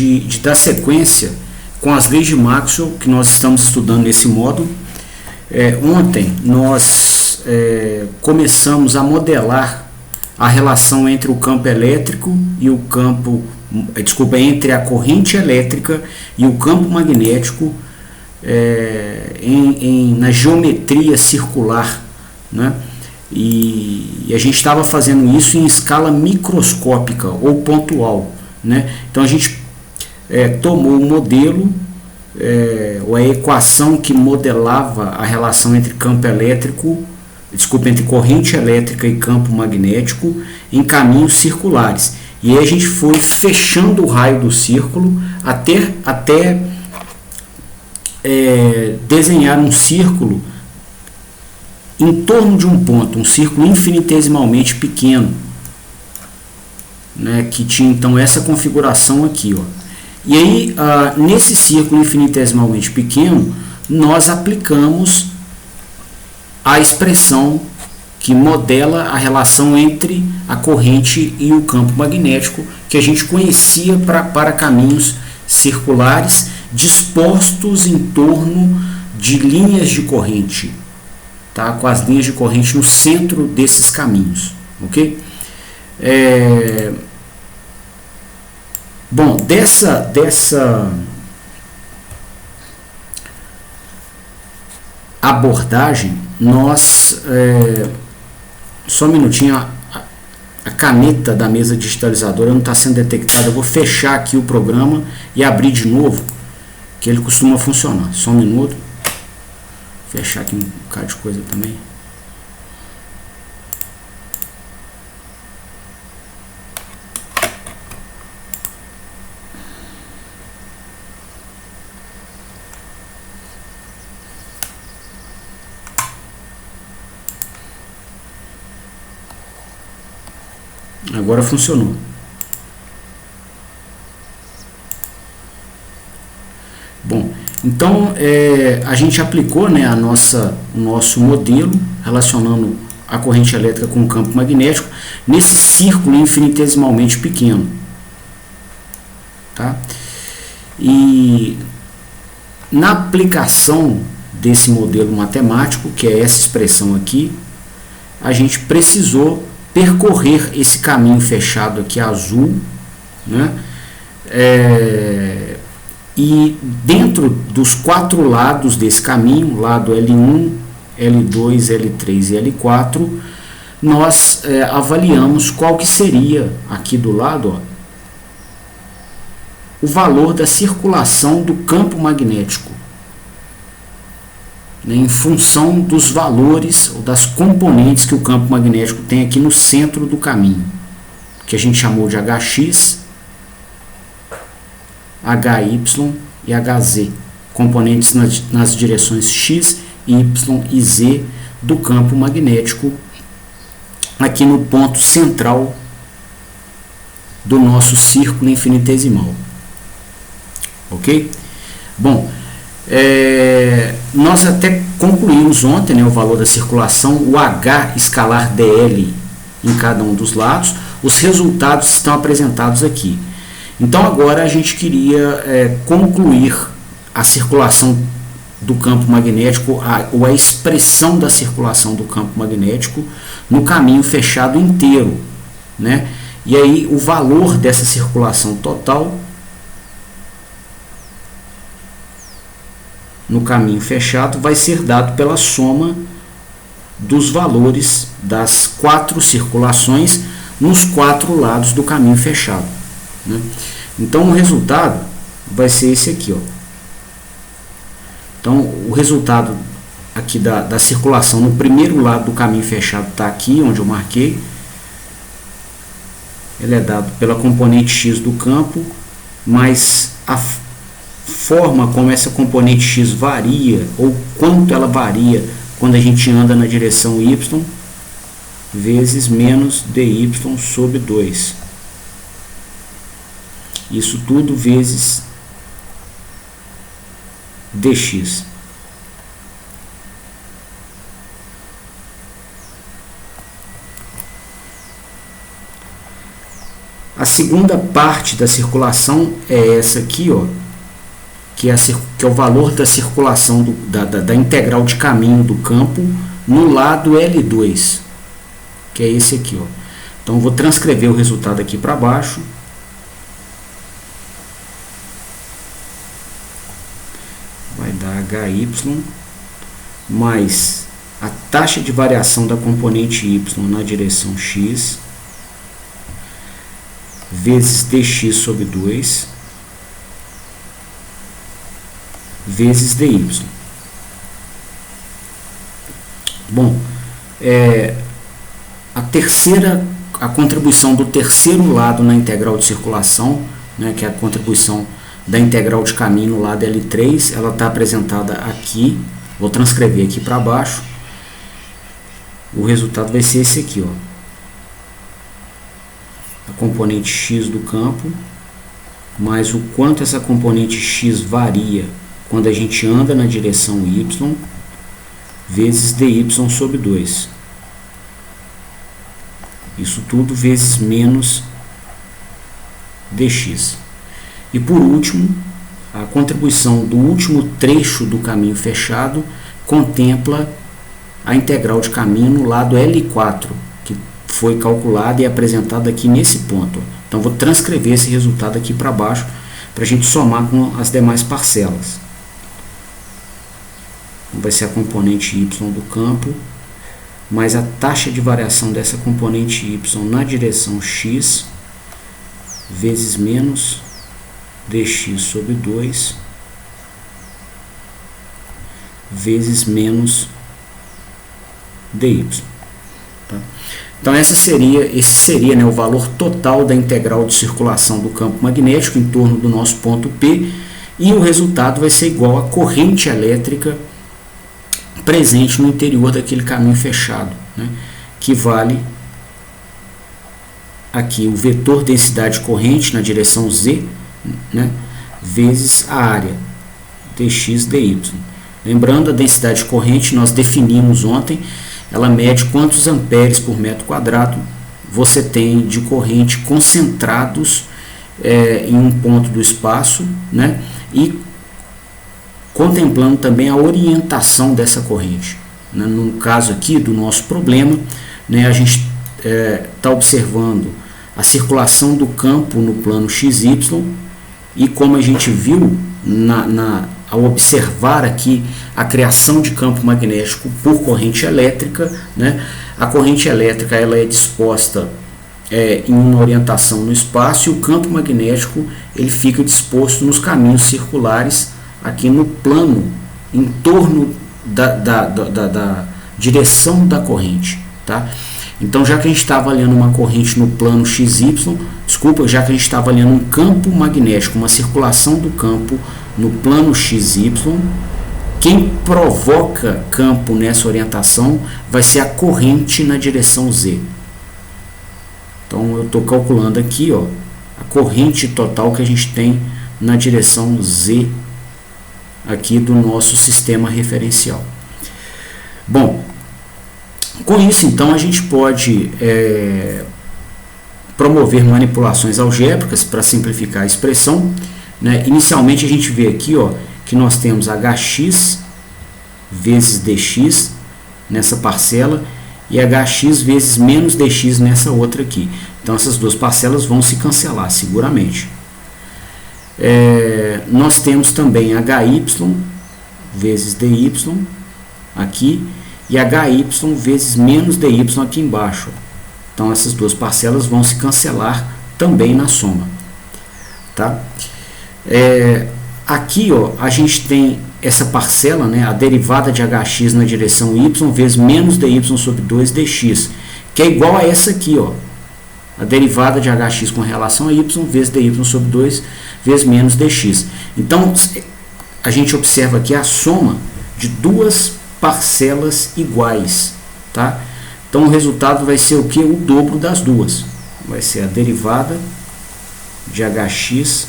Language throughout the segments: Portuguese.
de dar sequência com as leis de Maxwell que nós estamos estudando nesse módulo. Ontem nós começamos a modelar a relação entre o campo elétrico e o campo, entre a corrente elétrica e o campo magnético na geometria circular, né? E a gente estava fazendo isso em escala microscópica ou pontual, né? Então a gente tomou o modelo, ou a equação que modelava a relação entre campo elétrico, entre corrente elétrica e campo magnético em caminhos circulares. E aí a gente foi fechando o raio do círculo até desenhar um círculo em torno de um ponto, um círculo infinitesimalmente pequeno, né, que tinha então essa configuração aqui, ó. E aí, nesse círculo infinitesimalmente pequeno, nós aplicamos a expressão que modela a relação entre a corrente e o campo magnético, que a gente conhecia para caminhos circulares dispostos em torno de linhas de corrente, tá? Com as linhas de corrente no centro desses caminhos, ok? Bom, dessa abordagem, nós, só um minutinho, a caneta da mesa digitalizadora não está sendo detectada. Eu vou fechar aqui o programa e abrir de novo, que ele costuma funcionar. Só um minuto. Fechar aqui um bocado de coisa também. Agora funcionou. Bom, então a gente aplicou, né, o nosso modelo relacionando a corrente elétrica com o campo magnético nesse círculo infinitesimalmente pequeno, tá? E na aplicação desse modelo matemático, que é essa expressão aqui, a gente precisou percorrer esse caminho fechado aqui azul, né? E dentro dos quatro lados desse caminho, lado L1, L2, L3 e L4, nós avaliamos qual que seria aqui do lado, ó, o valor da circulação do campo magnético, né, em função dos valores ou das componentes que o campo magnético tem aqui no centro do caminho, que a gente chamou de HX, HY e HZ, componentes nas direções X, Y e Z do campo magnético, aqui no ponto central do nosso círculo infinitesimal. Ok? Bom, nós até concluímos ontem, né, o valor da circulação, o H escalar dl em cada um dos lados. Os resultados estão apresentados aqui. Então agora a gente queria concluir a circulação do campo magnético, ou a expressão da circulação do campo magnético no caminho fechado inteiro, né? E aí o valor dessa circulação total no caminho fechado vai ser dado pela soma dos valores das quatro circulações nos quatro lados do caminho fechado, né? Então o resultado vai ser esse aqui, ó. Então o resultado aqui da circulação no primeiro lado do caminho fechado está aqui onde eu marquei. Ele é dado pela componente X do campo, mas a forma como essa componente X varia, ou quanto ela varia quando a gente anda na direção Y, vezes menos dy sobre 2. Isso tudo vezes dx. A segunda parte da circulação é essa aqui, ó, que é o valor da circulação da integral de caminho do campo no lado L2, que é esse aqui, ó. Então eu vou transcrever o resultado aqui para baixo. Vai dar HY mais a taxa de variação da componente Y na direção X vezes dx sobre 2 vezes dy. Bom, a contribuição do terceiro lado na integral de circulação, né, que é a contribuição da integral de caminho no lado L3, ela está apresentada aqui. Vou transcrever aqui para baixo. O resultado vai ser esse aqui, ó. A componente x do campo, mais o quanto essa componente x varia quando a gente anda na direção y, vezes dy sobre 2. Isso tudo vezes menos dx. E por último, a contribuição do último trecho do caminho fechado contempla a integral de caminho no lado L4, que foi calculada e apresentada aqui nesse ponto. Então vou transcrever esse resultado aqui para baixo para a gente somar com as demais parcelas. Vai ser a componente y do campo mais a taxa de variação dessa componente y na direção x vezes menos dx sobre 2 vezes menos dy. Tá? Então esse seria, né, o valor total da integral de circulação do campo magnético em torno do nosso ponto P, e o resultado vai ser igual à corrente elétrica presente no interior daquele caminho fechado, né, que vale aqui o vetor densidade corrente na direção z, né, vezes a área dx dy. Lembrando, a densidade corrente nós definimos ontem, ela mede quantos amperes por metro quadrado você tem de corrente concentrados em um ponto do espaço, né, e contemplando também a orientação dessa corrente. Né. No caso aqui do nosso problema, né, a gente está observando a circulação do campo no plano XY, e como a gente viu ao observar aqui a criação de campo magnético por corrente elétrica, né, a corrente elétrica ela é disposta em uma orientação no espaço, e o campo magnético ele fica disposto nos caminhos circulares aqui no plano em torno da direção da corrente, tá? Então, já que a gente está avaliando uma corrente no plano XY, já que a gente está avaliando um campo magnético, uma circulação do campo no plano XY, quem provoca campo nessa orientação vai ser a corrente na direção Z. Então, eu estou calculando aqui, ó, a corrente total que a gente tem na direção Z aqui do nosso sistema referencial. Bom, com isso, então, a gente pode promover manipulações algébricas para simplificar a expressão, né? Inicialmente, a gente vê aqui, ó, que nós temos hx vezes dx nessa parcela e hx vezes menos dx nessa outra aqui. Então, essas duas parcelas vão se cancelar, seguramente. Nós temos também hy vezes dy aqui, e hy vezes menos dy aqui embaixo. Então, essas duas parcelas vão se cancelar também na soma. Tá? Aqui, ó, a gente tem essa parcela, né, a derivada de hx na direção y vezes menos dy sobre 2 dx, que é igual a essa aqui, ó, a derivada de hx com relação a y vezes dy sobre 2 vezes menos dx. Então, a gente observa aqui a soma de duas parcelas iguais, tá? Então o resultado vai ser o que? O dobro das duas. Vai ser a derivada de hx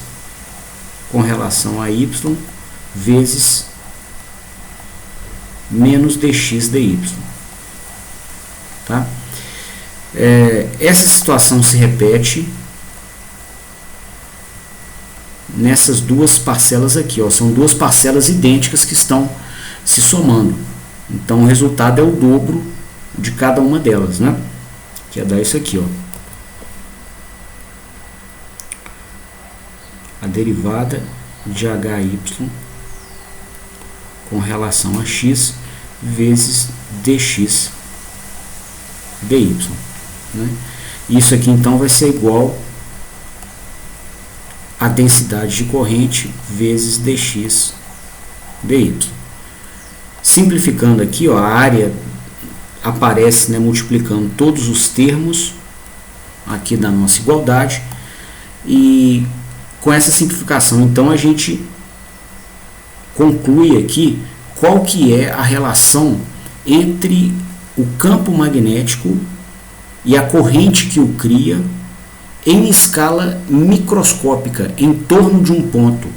com relação a y vezes menos dx dy. Tá? Essa situação se repete nessas duas parcelas aqui, ó. São duas parcelas idênticas que estão se somando. Então o resultado é o dobro de cada uma delas, né? Que é dar isso aqui, ó. A derivada de HY com relação a x vezes dx dy, né? Isso aqui então vai ser igual a densidade de corrente vezes dx dy. Simplificando aqui, ó, a área aparece, né, multiplicando todos os termos aqui da nossa igualdade, e com essa simplificação então a gente conclui aqui qual que é a relação entre o campo magnético e a corrente que o cria em escala microscópica, em torno de um ponto.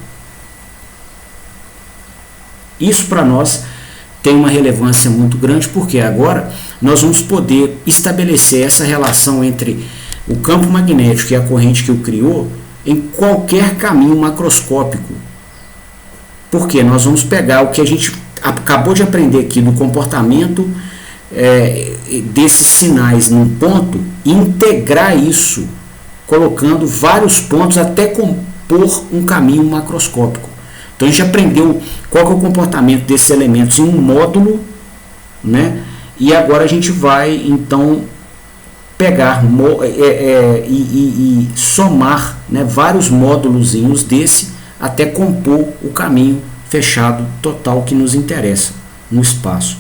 Isso para nós tem uma relevância muito grande, porque agora nós vamos poder estabelecer essa relação entre o campo magnético e a corrente que o criou em qualquer caminho macroscópico. Porque nós vamos pegar o que a gente acabou de aprender aqui do comportamento desses sinais num ponto e integrar isso, colocando vários pontos até compor um caminho macroscópico. Então a gente aprendeu qual que é o comportamento desses elementos em um módulo, né? E agora a gente vai então pegar e somar, né, vários módulozinhos desse até compor o caminho fechado total que nos interessa no espaço.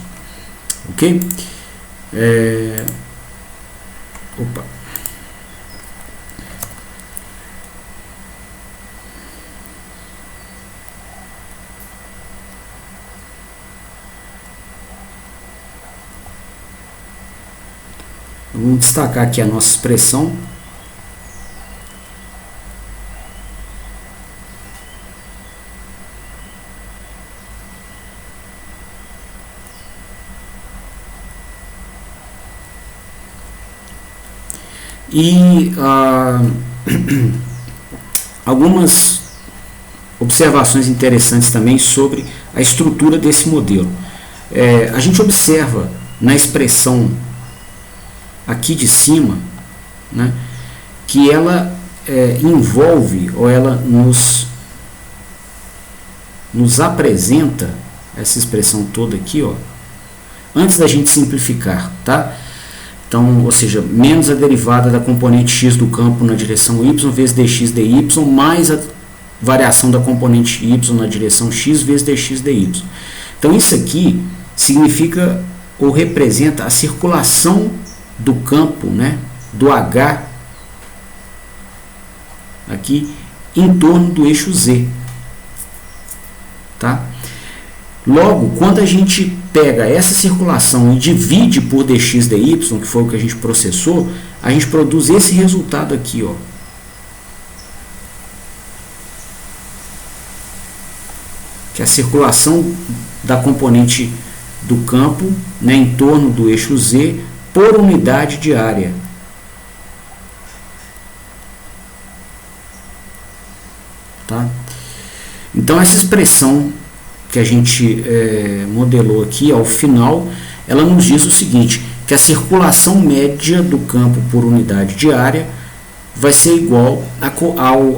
Ok? Opa. Vamos destacar aqui a nossa expressão. E algumas observações interessantes também sobre a estrutura desse modelo. A gente observa na expressão aqui de cima, né, que ela envolve, ou ela nos apresenta essa expressão toda aqui, ó, antes da gente simplificar, tá? Então, ou seja, menos a derivada da componente x do campo na direção y vezes dx dy, mais a variação da componente y na direção x vezes dx dy. Então, isso aqui significa ou representa a circulação do campo, né, do H aqui em torno do eixo Z, tá? Logo, quando a gente pega essa circulação e divide por dx dy, que foi o que a gente processou, a gente produz esse resultado aqui, ó. Que é a circulação da componente do campo, né, em torno do eixo Z por unidade de área. Tá? Então essa expressão que a gente modelou aqui ao final, ela nos diz o seguinte, que a circulação média do campo por unidade de área vai ser igual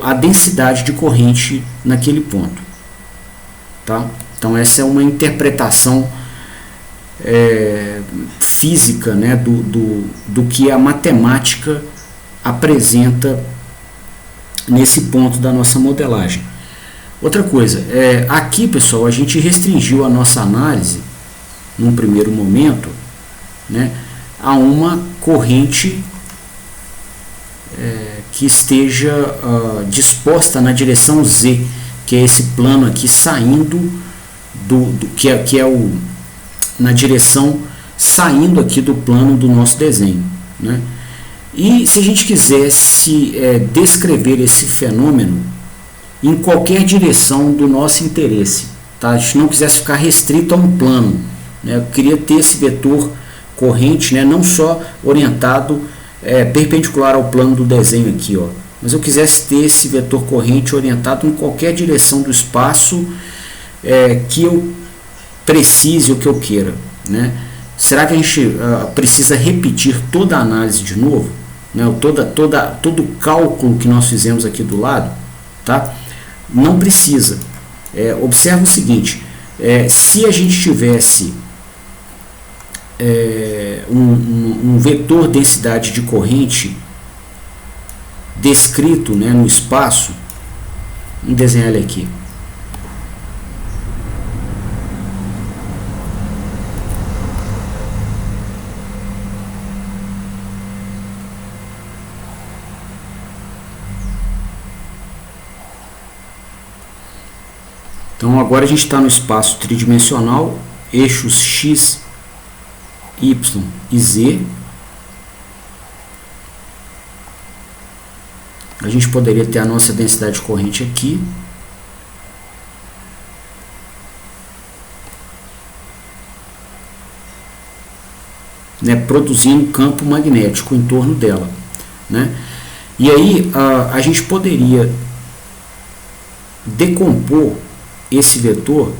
à densidade de corrente naquele ponto. Tá? Então essa é uma interpretação física, né, do que a matemática apresenta nesse ponto da nossa modelagem. Outra coisa, aqui, pessoal, a gente restringiu a nossa análise, num primeiro momento, né, a uma corrente que esteja disposta na direção Z, que é esse plano aqui saindo que é na direção saindo aqui do plano do nosso desenho, né? E se a gente quisesse descrever esse fenômeno em qualquer direção do nosso interesse, tá? A gente não quisesse ficar restrito a um plano, né? Eu queria ter esse vetor corrente, né, não só orientado perpendicular ao plano do desenho aqui, ó, mas eu quisesse ter esse vetor corrente orientado em qualquer direção do espaço que eu precise ou que eu queira, né? Será que a gente precisa repetir toda a análise de novo, né? Todo o cálculo que nós fizemos aqui do lado, tá? Não precisa. Observa o seguinte, se a gente tivesse um vetor densidade de corrente descrito, né, no espaço, vamos desenhar ele aqui. Então agora a gente está no espaço tridimensional, eixos x, y e z. A gente poderia ter a nossa densidade de corrente aqui. Né, produzindo campo magnético em torno dela. Né? E aí a gente poderia decompor esse vetor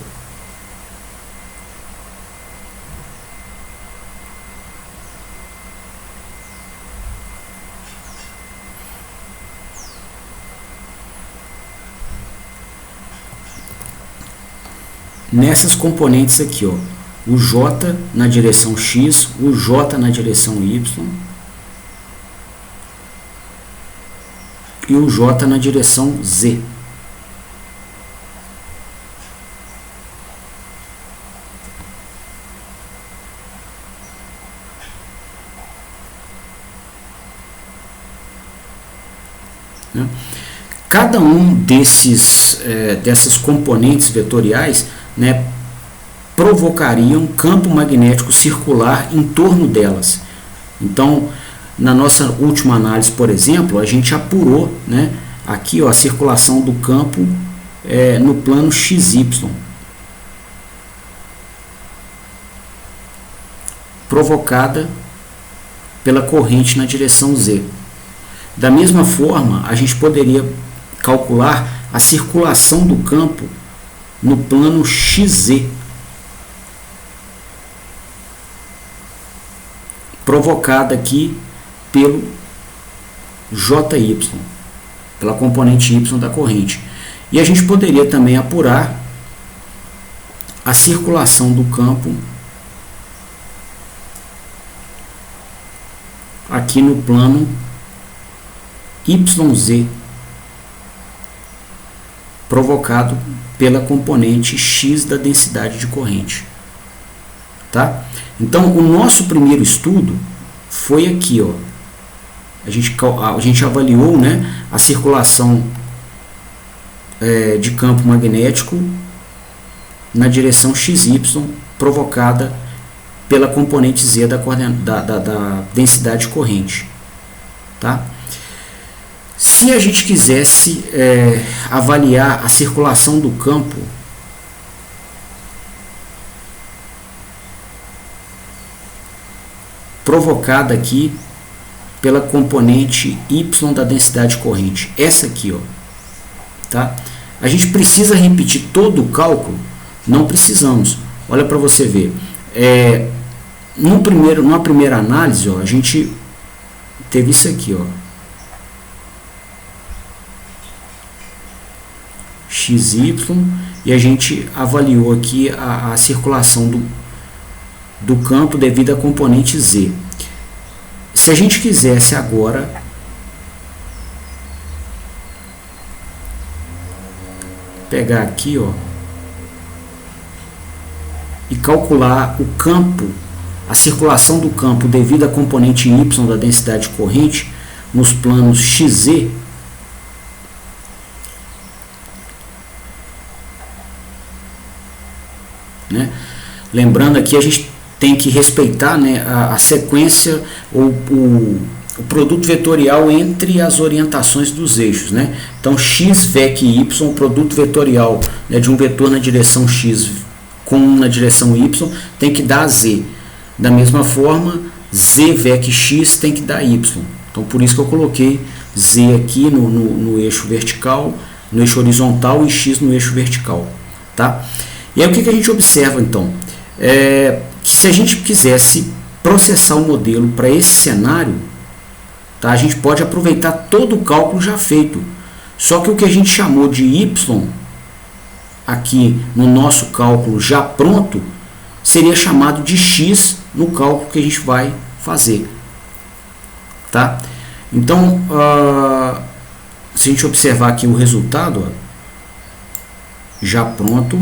nessas componentes aqui, ó, o J na direção X, o J na direção Y e o J na direção Z. Né? Cada um dessas componentes vetoriais, né, provocaria um campo magnético circular em torno delas. Então, na nossa última análise, por exemplo, a gente apurou, né, aqui, ó, a circulação do campo no plano XY, provocada pela corrente na direção Z. Da mesma forma, a gente poderia calcular a circulação do campo no plano XZ, provocada aqui pelo JY, pela componente Y da corrente. E a gente poderia também apurar a circulação do campo aqui no plano YZ, provocado pela componente X da densidade de corrente. Tá? Então, o nosso primeiro estudo foi aqui, ó. A gente avaliou, né, a circulação de campo magnético na direção XY, provocada pela componente Z da densidade de corrente. Tá? Se a gente quisesse avaliar a circulação do campo provocada aqui pela componente Y da densidade corrente, essa aqui, ó, tá? A gente precisa repetir todo o cálculo? Não precisamos. Olha para você ver. Numa primeira análise, ó, a gente teve isso aqui, ó, XY, e a gente avaliou aqui a circulação do campo devido à componente Z. Se a gente quisesse agora pegar aqui, ó, e calcular o campo, a circulação do campo devido à componente Y da densidade corrente nos planos XZ, né? Lembrando aqui, a gente tem que respeitar, né, a sequência ou o produto vetorial entre as orientações dos eixos, né? Então, x, vec e y, o produto vetorial, né, de um vetor na direção x com na direção y tem que dar z. Da mesma forma, z, vec, x tem que dar y. Então, por isso que eu coloquei Z aqui no eixo vertical, no eixo horizontal, e X no eixo vertical, tá? E aí o que a gente observa então? Se a gente quisesse processar o modelo para esse cenário, tá? A gente pode aproveitar todo o cálculo já feito, só que o que a gente chamou de Y aqui no nosso cálculo já pronto seria chamado de X no cálculo que a gente vai fazer, tá? Então, se a gente observar aqui o resultado, ó, já pronto,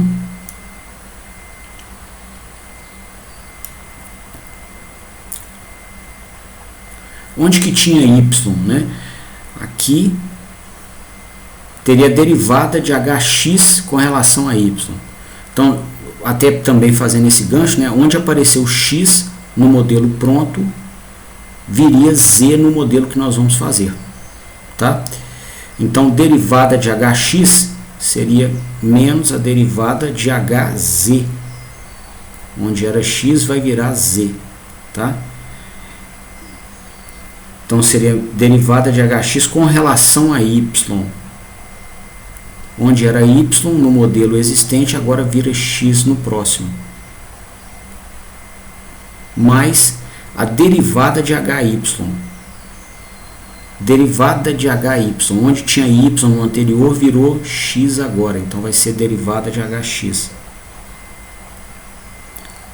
onde que tinha Y, né? Aqui teria derivada de hx com relação a y. Então, até também fazendo esse gancho, né? Onde apareceu x no modelo pronto, viria z no modelo que nós vamos fazer, tá? Então, derivada de hx seria menos a derivada de hz, onde era x vai virar z, tá? Então, seria derivada de hx com relação a y, onde era y no modelo existente, agora vira x no próximo, mais a derivada de hy. Derivada de hy, onde tinha y no anterior, virou x agora, então vai ser derivada de hx.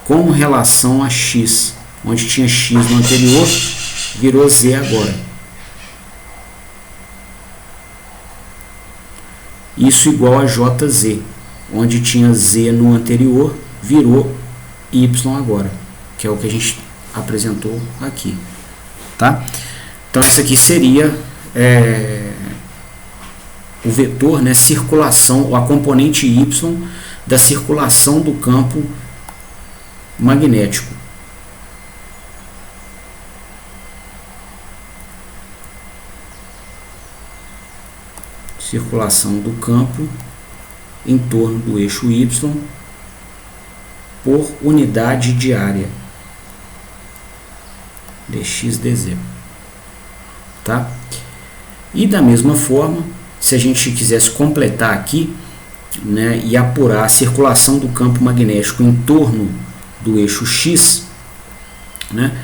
Com relação a x, onde tinha x no anterior, virou z agora. Isso igual a jz, onde tinha z no anterior, virou y agora, que é o que a gente apresentou aqui, tá? Então, isso aqui seria o vetor, né, circulação, a componente y da circulação do campo magnético. Circulação do campo em torno do eixo y por unidade de área, dx dz, tá? E da mesma forma, se a gente quisesse completar aqui, né, e apurar a circulação do campo magnético em torno do eixo x, né,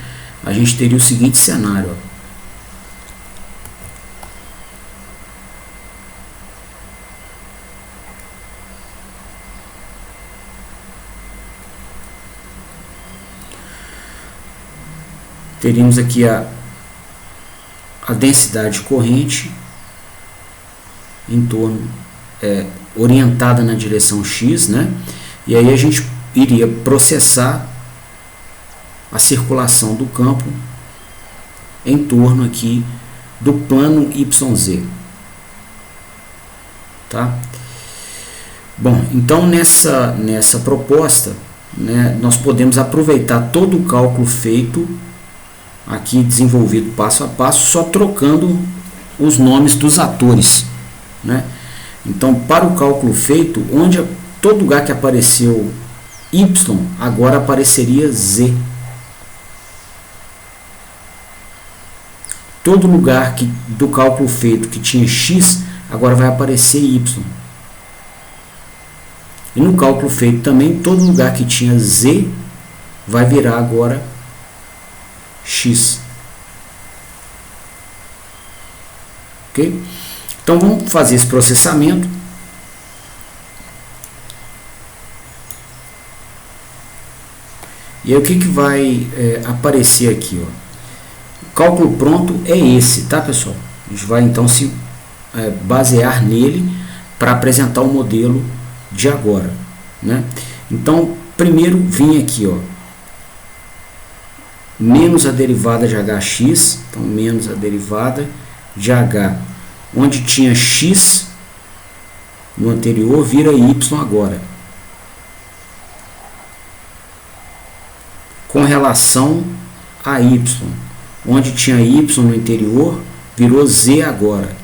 a gente teria o seguinte cenário, ó. Teríamos aqui a densidade corrente em torno, orientada na direção x, né? E aí a gente iria processar a circulação do campo em torno aqui do plano YZ, tá? Bom, então nessa proposta, né, nós podemos aproveitar todo o cálculo feito aqui, desenvolvido passo a passo, só trocando os nomes dos atores, né? Então, para o cálculo feito, onde todo lugar que apareceu y, agora apareceria z. Todo lugar do cálculo feito que tinha x, agora vai aparecer y. E no cálculo feito também, todo lugar que tinha z vai virar agora x. Ok? Então vamos fazer esse processamento. E aí o que vai aparecer aqui, ó? O cálculo pronto é esse, tá, pessoal? A gente vai então se basear nele para apresentar o modelo de agora, né? Então, primeiro vim aqui, ó, menos a derivada de hx, então menos a derivada de h, onde tinha x no anterior, vira y agora, com relação a y, onde tinha y no anterior, virou z agora.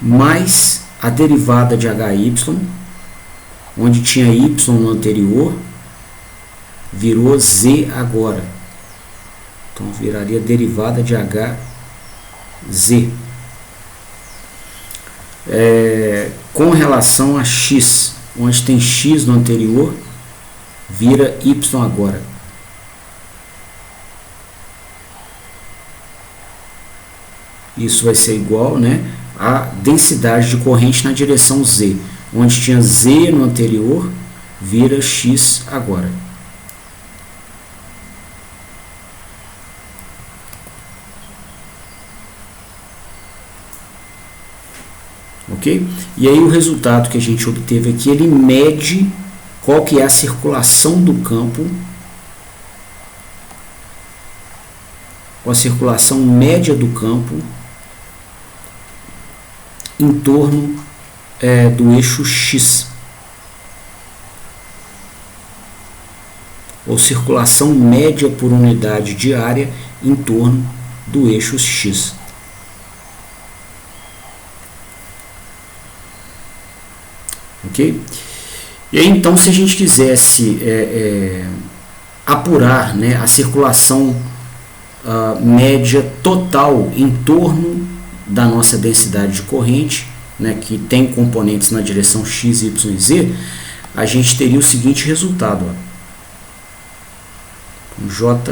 Mais a derivada de hy, onde tinha y no anterior, virou Z agora. Então viraria derivada de HZ. Com relação a X, onde tem X no anterior, vira Y agora. Isso vai ser igual, né, a densidade de corrente na direção Z. Onde tinha Z no anterior, vira X agora. Ok? E aí o resultado que a gente obteve aqui, ele mede qual que é a circulação do campo, a circulação média do campo em torno do eixo X, ou circulação média por unidade de área em torno do eixo X. Ok? E aí, então, se a gente quisesse apurar, né, a circulação média total em torno da nossa densidade de corrente, né, que tem componentes na direção X, Y e Z, a gente teria o seguinte resultado. Jx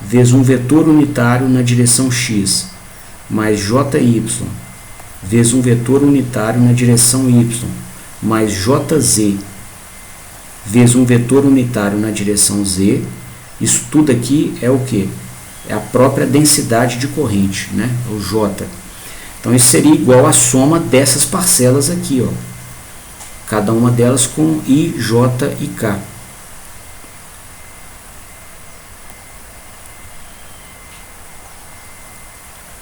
vezes um vetor unitário na direção X, mais Jy vezes um vetor unitário na direção Y, mais Jz vezes um vetor unitário na direção Z. Isso tudo aqui é o que? É a própria densidade de corrente, né? O J. Então isso seria igual à soma dessas parcelas aqui, ó. Cada uma delas com I, J e K.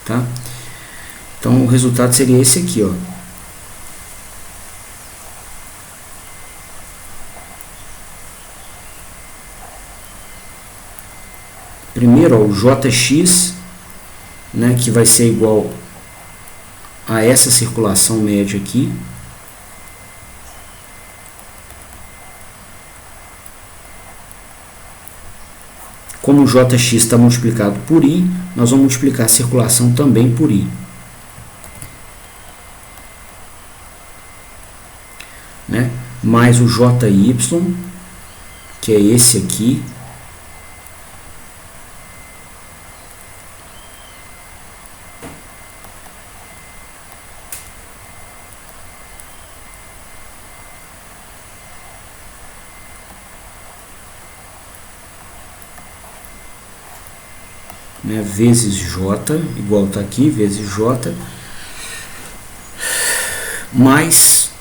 Tá? Então o resultado seria esse aqui, ó. Primeiro, ó, o Jx, né, que vai ser igual a essa circulação média aqui. Como o Jx está multiplicado por I, nós vamos multiplicar a circulação também por I. Né? Mais o Jy, que é esse aqui. Né, vezes J, igual está aqui, vezes J, mais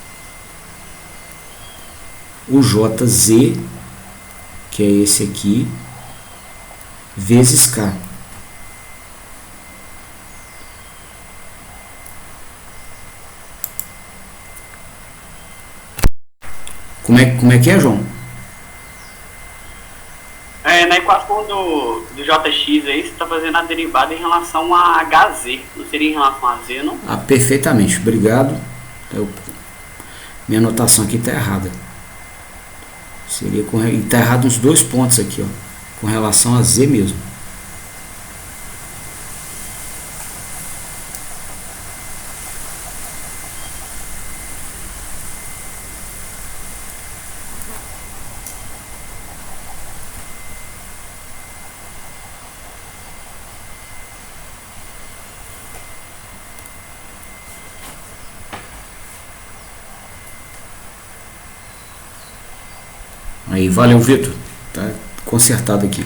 o Jz, que é esse aqui, vezes K. Como é que é, João? Na equação do Jx aí, você está fazendo a derivada em relação a Hz, não seria em relação a Z, não? Ah, perfeitamente, obrigado. Minha anotação aqui está errada. Está errado uns dois pontos aqui, ó, com relação a Z mesmo. Aí, valeu, Vitor. Tá consertado aqui.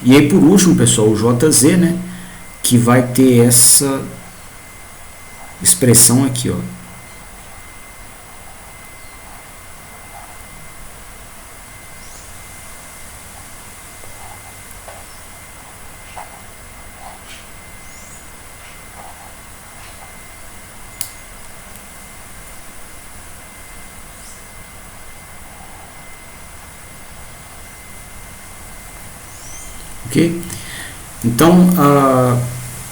E aí, por último, pessoal, o Jz, né, que vai ter essa expressão aqui, ó. Ok? Então,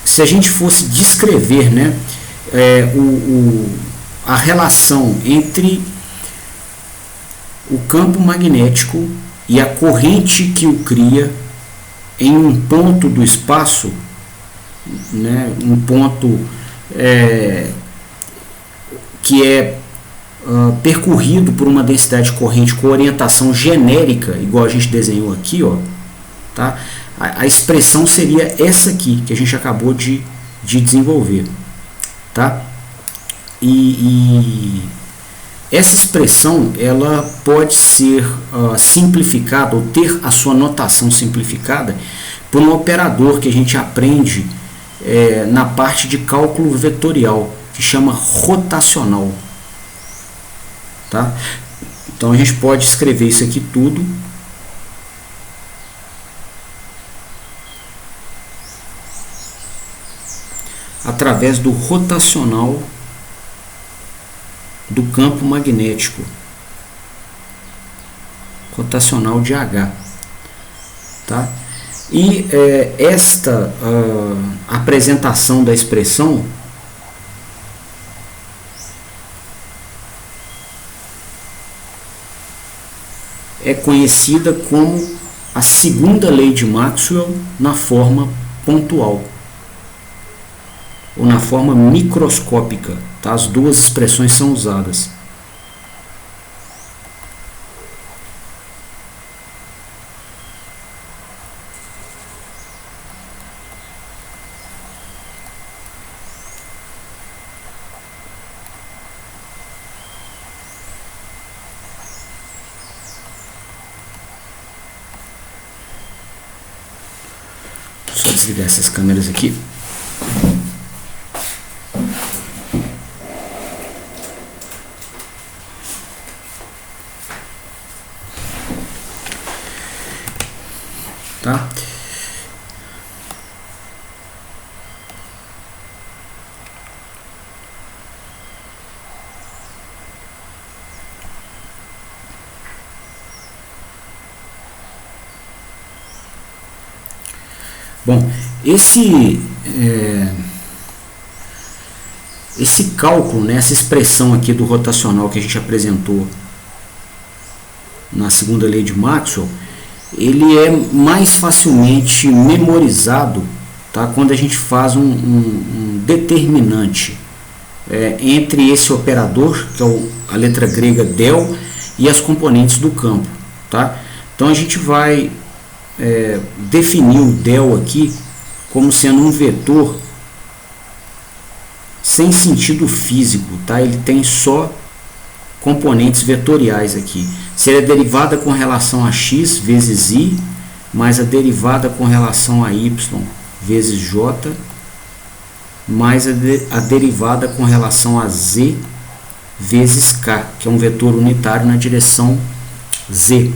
se a gente fosse descrever, né, a relação entre o campo magnético e a corrente que o cria em um ponto do espaço, né, um ponto que é percorrido por uma densidade de corrente com orientação genérica, igual a gente desenhou aqui, ó, tá? A expressão seria essa aqui, que a gente acabou de desenvolver, tá? E essa expressão, ela pode ser simplificada, ou ter a sua notação simplificada, por um operador que a gente aprende na parte de cálculo vetorial, que chama rotacional. Tá? Então a gente pode escrever isso aqui tudo através do rotacional do campo magnético, rotacional de H. Tá? E esta apresentação da expressão é conhecida como a segunda lei de Maxwell na forma pontual, ou na forma microscópica. Tá? As duas expressões são usadas. Só desligar essas câmeras aqui. Tá? Bom, esse cálculo, né, essa expressão aqui do rotacional que a gente apresentou na segunda lei de Maxwell, ele é mais facilmente memorizado, tá, quando a gente faz um determinante entre esse operador, que é a letra grega del, e as componentes do campo. Tá? Então a gente vai definir o del aqui como sendo um vetor sem sentido físico, tá? Ele tem só componentes vetoriais aqui. Seria a derivada com relação a x vezes i, mais a derivada com relação a y vezes j, mais a derivada com relação a z vezes k, que é um vetor unitário na direção z,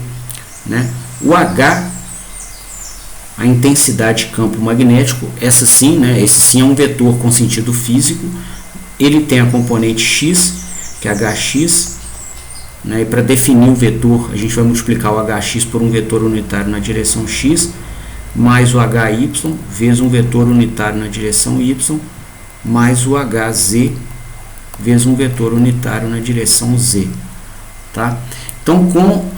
né? O h, a intensidade de campo magnético, essa sim, né? Esse sim é um vetor com sentido físico. Ele tem a componente x, que é hx, né? E para definir o vetor, a gente vai multiplicar o hx por um vetor unitário na direção x, mais o hy vezes um vetor unitário na direção y, mais o hz vezes um vetor unitário na direção z. Tá? Então, com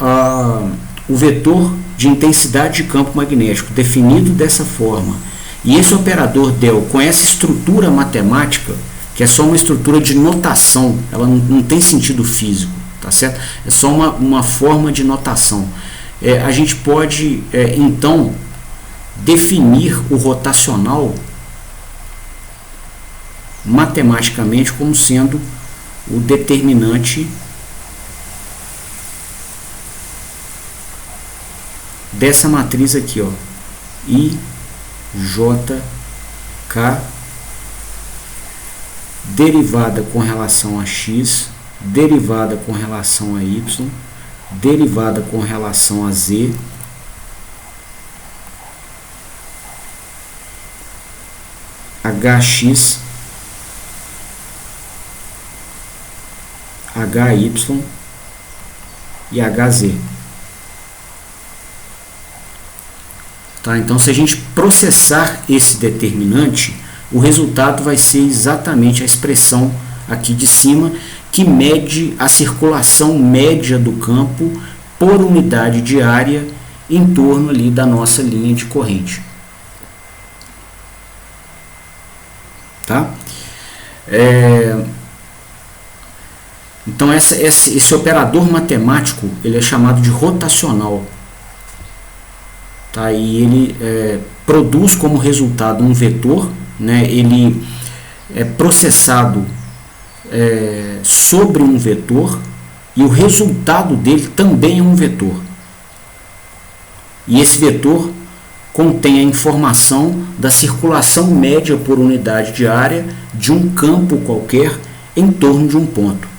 o vetor de intensidade de campo magnético definido dessa forma, e esse operador del com essa estrutura matemática, que é só uma estrutura de notação, ela não tem sentido físico, tá certo? É só uma forma de notação. A gente pode, então, definir o rotacional matematicamente como sendo o determinante dessa matriz aqui, ó, I, J, K, derivada com relação a x, derivada com relação a y, derivada com relação a z, hx, hy e hz. Tá? Então, se a gente processar esse determinante, o resultado vai ser exatamente a expressão aqui de cima, que mede a circulação média do campo por unidade de área em torno ali da nossa linha de corrente. Tá? Então esse operador matemático ele é chamado de rotacional. Tá? E ele produz como resultado um vetor, né? Ele é processado sobre um vetor, e o resultado dele também é um vetor. E esse vetor contém a informação da circulação média por unidade de área de um campo qualquer em torno de um ponto.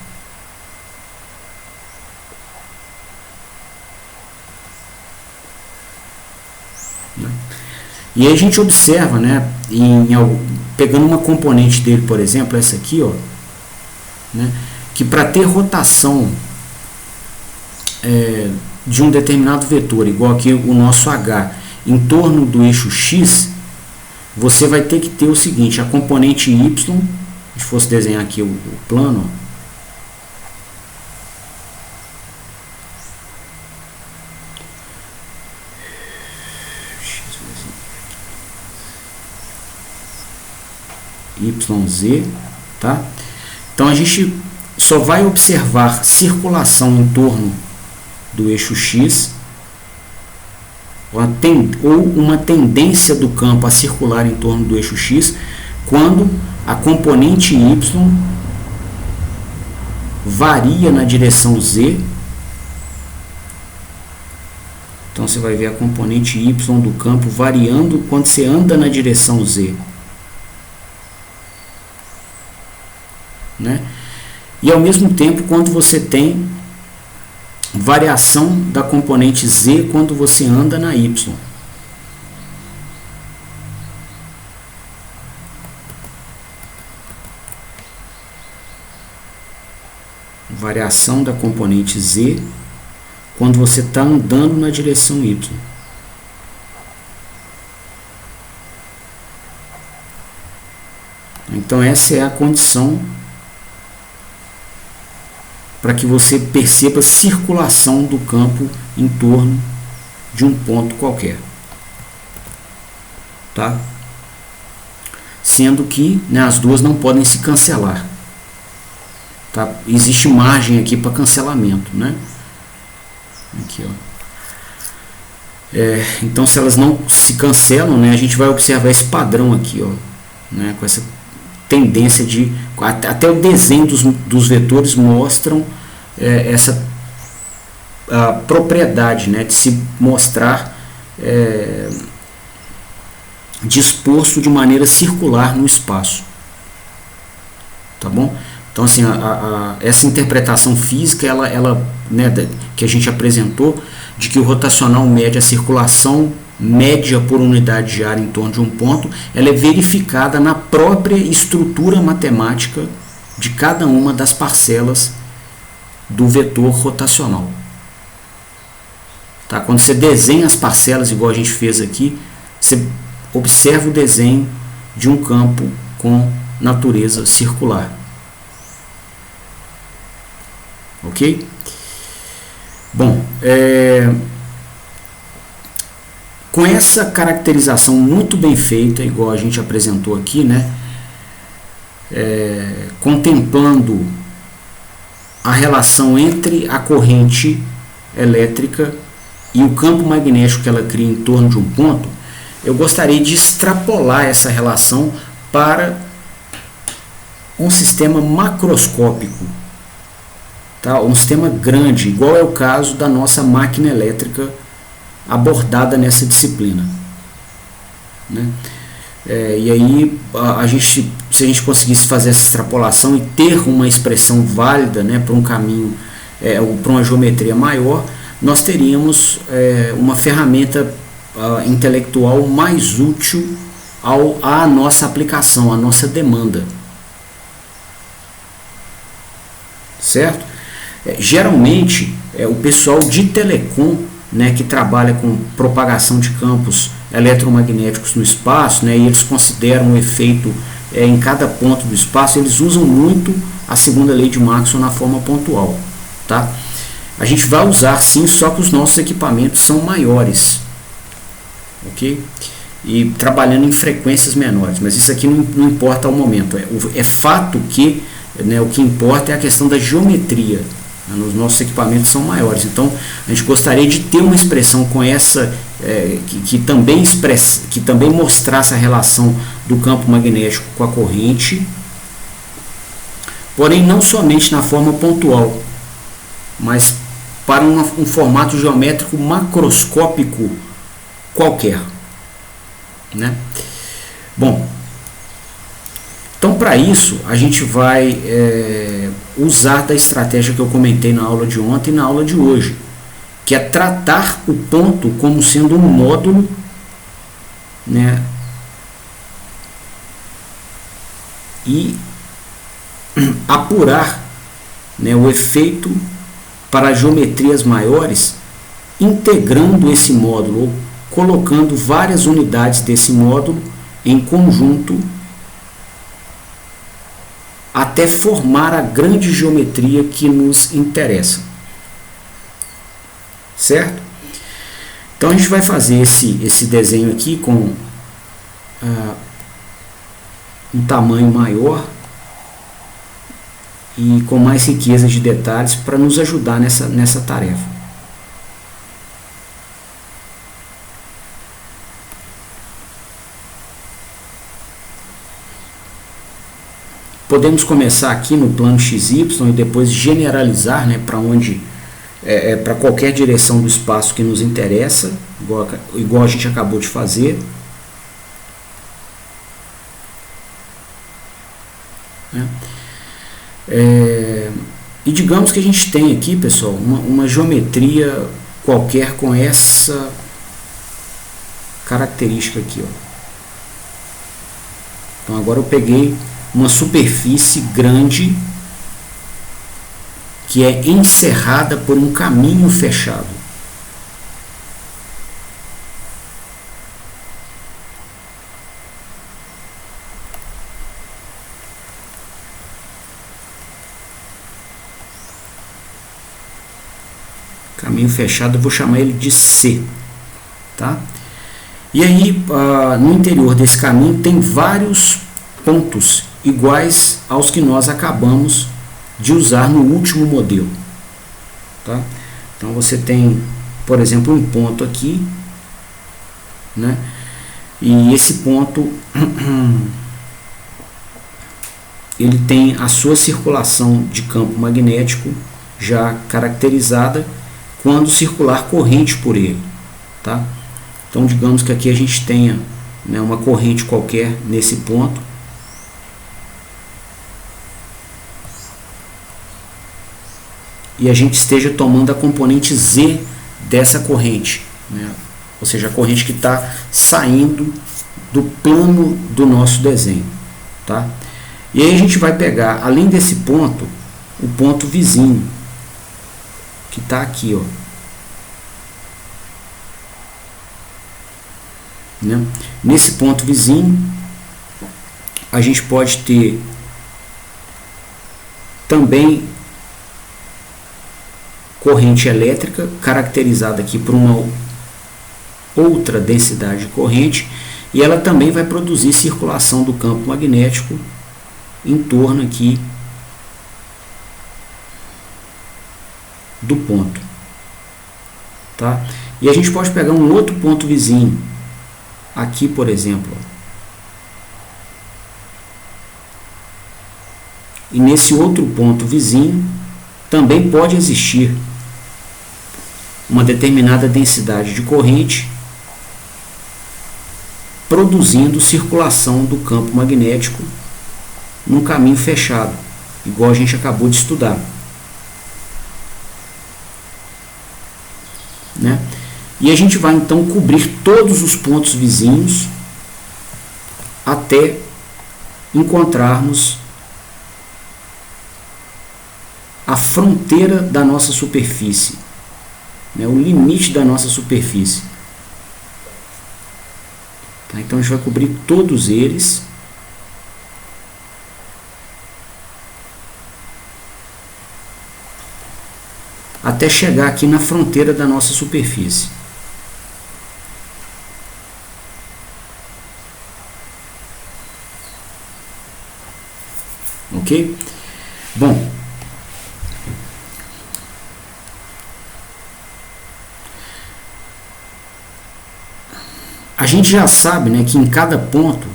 E aí a gente observa, né, pegando uma componente dele, por exemplo, essa aqui, ó, né, que para ter rotação de um determinado vetor, igual aqui o nosso H, em torno do eixo X, você vai ter que ter o seguinte: a componente Y, se fosse desenhar aqui o plano, YZ, tá? Então a gente só vai observar circulação em torno do eixo X, ou uma tendência do campo a circular em torno do eixo X, quando a componente Y varia na direção Z. Então você vai ver a componente Y do campo variando quando você anda na direção Z, né? E ao mesmo tempo, quando você tem variação da componente Z quando você anda na Y. Variação da componente Z quando você está andando na direção Y. Então essa é a condição para que você perceba a circulação do campo em torno de um ponto qualquer. Tá? Sendo que, né, as duas não podem se cancelar. Tá? Existe margem aqui para cancelamento, né? Aqui, ó. Então, se elas não se cancelam, né, a gente vai observar esse padrão aqui, ó, né, com essa tendência de... Até o desenho dos vetores mostram essa propriedade, né, de se mostrar disposto de maneira circular no espaço. Tá bom? Então, assim, essa interpretação física, ela né, que a gente apresentou, de que o rotacional mede a circulação média por unidade de área em torno de um ponto, ela é verificada na própria estrutura matemática de cada uma das parcelas do vetor rotacional. Tá? Quando você desenha as parcelas, igual a gente fez aqui, você observa o desenho de um campo com natureza circular. Ok? Bom, com essa caracterização muito bem feita, igual a gente apresentou aqui, né, contemplando a relação entre a corrente elétrica e o campo magnético que ela cria em torno de um ponto, eu gostaria de extrapolar essa relação para um sistema macroscópico, tá? Um sistema grande, igual é o caso da nossa máquina elétrica abordada nessa disciplina, né? E aí se a gente conseguisse fazer essa extrapolação e ter uma expressão válida, né, para um caminho, para uma geometria maior, nós teríamos uma ferramenta intelectual mais útil à nossa aplicação, à nossa demanda, certo? Geralmente o pessoal de telecom, né, que trabalha com propagação de campos eletromagnéticos no espaço, né, e eles consideram o efeito em cada ponto do espaço, eles usam muito a segunda lei de Maxwell na forma pontual, tá? A gente vai usar sim, só que os nossos equipamentos são maiores, ok? E trabalhando em frequências menores, mas isso aqui não importa ao momento. É fato que, né, o que importa é a questão da geometria. Os nossos equipamentos são maiores, então a gente gostaria de ter uma expressão com essa que também mostrasse a relação do campo magnético com a corrente, porém não somente na forma pontual, mas para um formato geométrico macroscópico qualquer, né? Bom, então para isso a gente vai usar da estratégia que eu comentei na aula de ontem e na aula de hoje, que é tratar o ponto como sendo um módulo, né, e apurar, né, o efeito para geometrias maiores, integrando esse módulo, ou colocando várias unidades desse módulo em conjunto até formar a grande geometria que nos interessa, certo? Então a gente vai fazer esse desenho aqui com um tamanho maior e com mais riqueza de detalhes para nos ajudar nessa tarefa. Podemos começar aqui no plano XY e depois generalizar, né, para onde, para qualquer direção do espaço que nos interessa, igual a gente acabou de fazer. Né? E digamos que a gente tem aqui, pessoal, uma geometria qualquer com essa característica aqui, ó. Então agora eu peguei uma superfície grande que é encerrada por um caminho fechado. Caminho fechado, eu vou chamar ele de C, tá? E aí, no interior desse caminho tem vários pontos iguais aos que nós acabamos de usar no último modelo, tá? Então você tem, por exemplo, um ponto aqui, né? E esse ponto ele tem a sua circulação de campo magnético já caracterizada quando circular corrente por ele, tá? Então digamos que aqui a gente tenha, né, uma corrente qualquer nesse ponto. E a gente esteja tomando a componente Z dessa corrente, né? Ou seja, a corrente que está saindo do plano do nosso desenho, tá? E aí a gente vai pegar, além desse ponto, o ponto vizinho, que está aqui, ó, né? Nesse ponto vizinho, a gente pode ter também corrente elétrica, caracterizada aqui por uma outra densidade de corrente, e ela também vai produzir circulação do campo magnético em torno aqui do ponto, tá? E a gente pode pegar um outro ponto vizinho, aqui por exemplo, e nesse outro ponto vizinho também pode existir uma determinada densidade de corrente produzindo circulação do campo magnético num caminho fechado, igual a gente acabou de estudar, né? E a gente vai então cobrir todos os pontos vizinhos até encontrarmos a fronteira da nossa superfície, né, o limite da nossa superfície. Tá? Então a gente vai cobrir todos eles. Até chegar aqui na fronteira da nossa superfície. Ok? Bom, a gente já sabe, né, que em cada ponto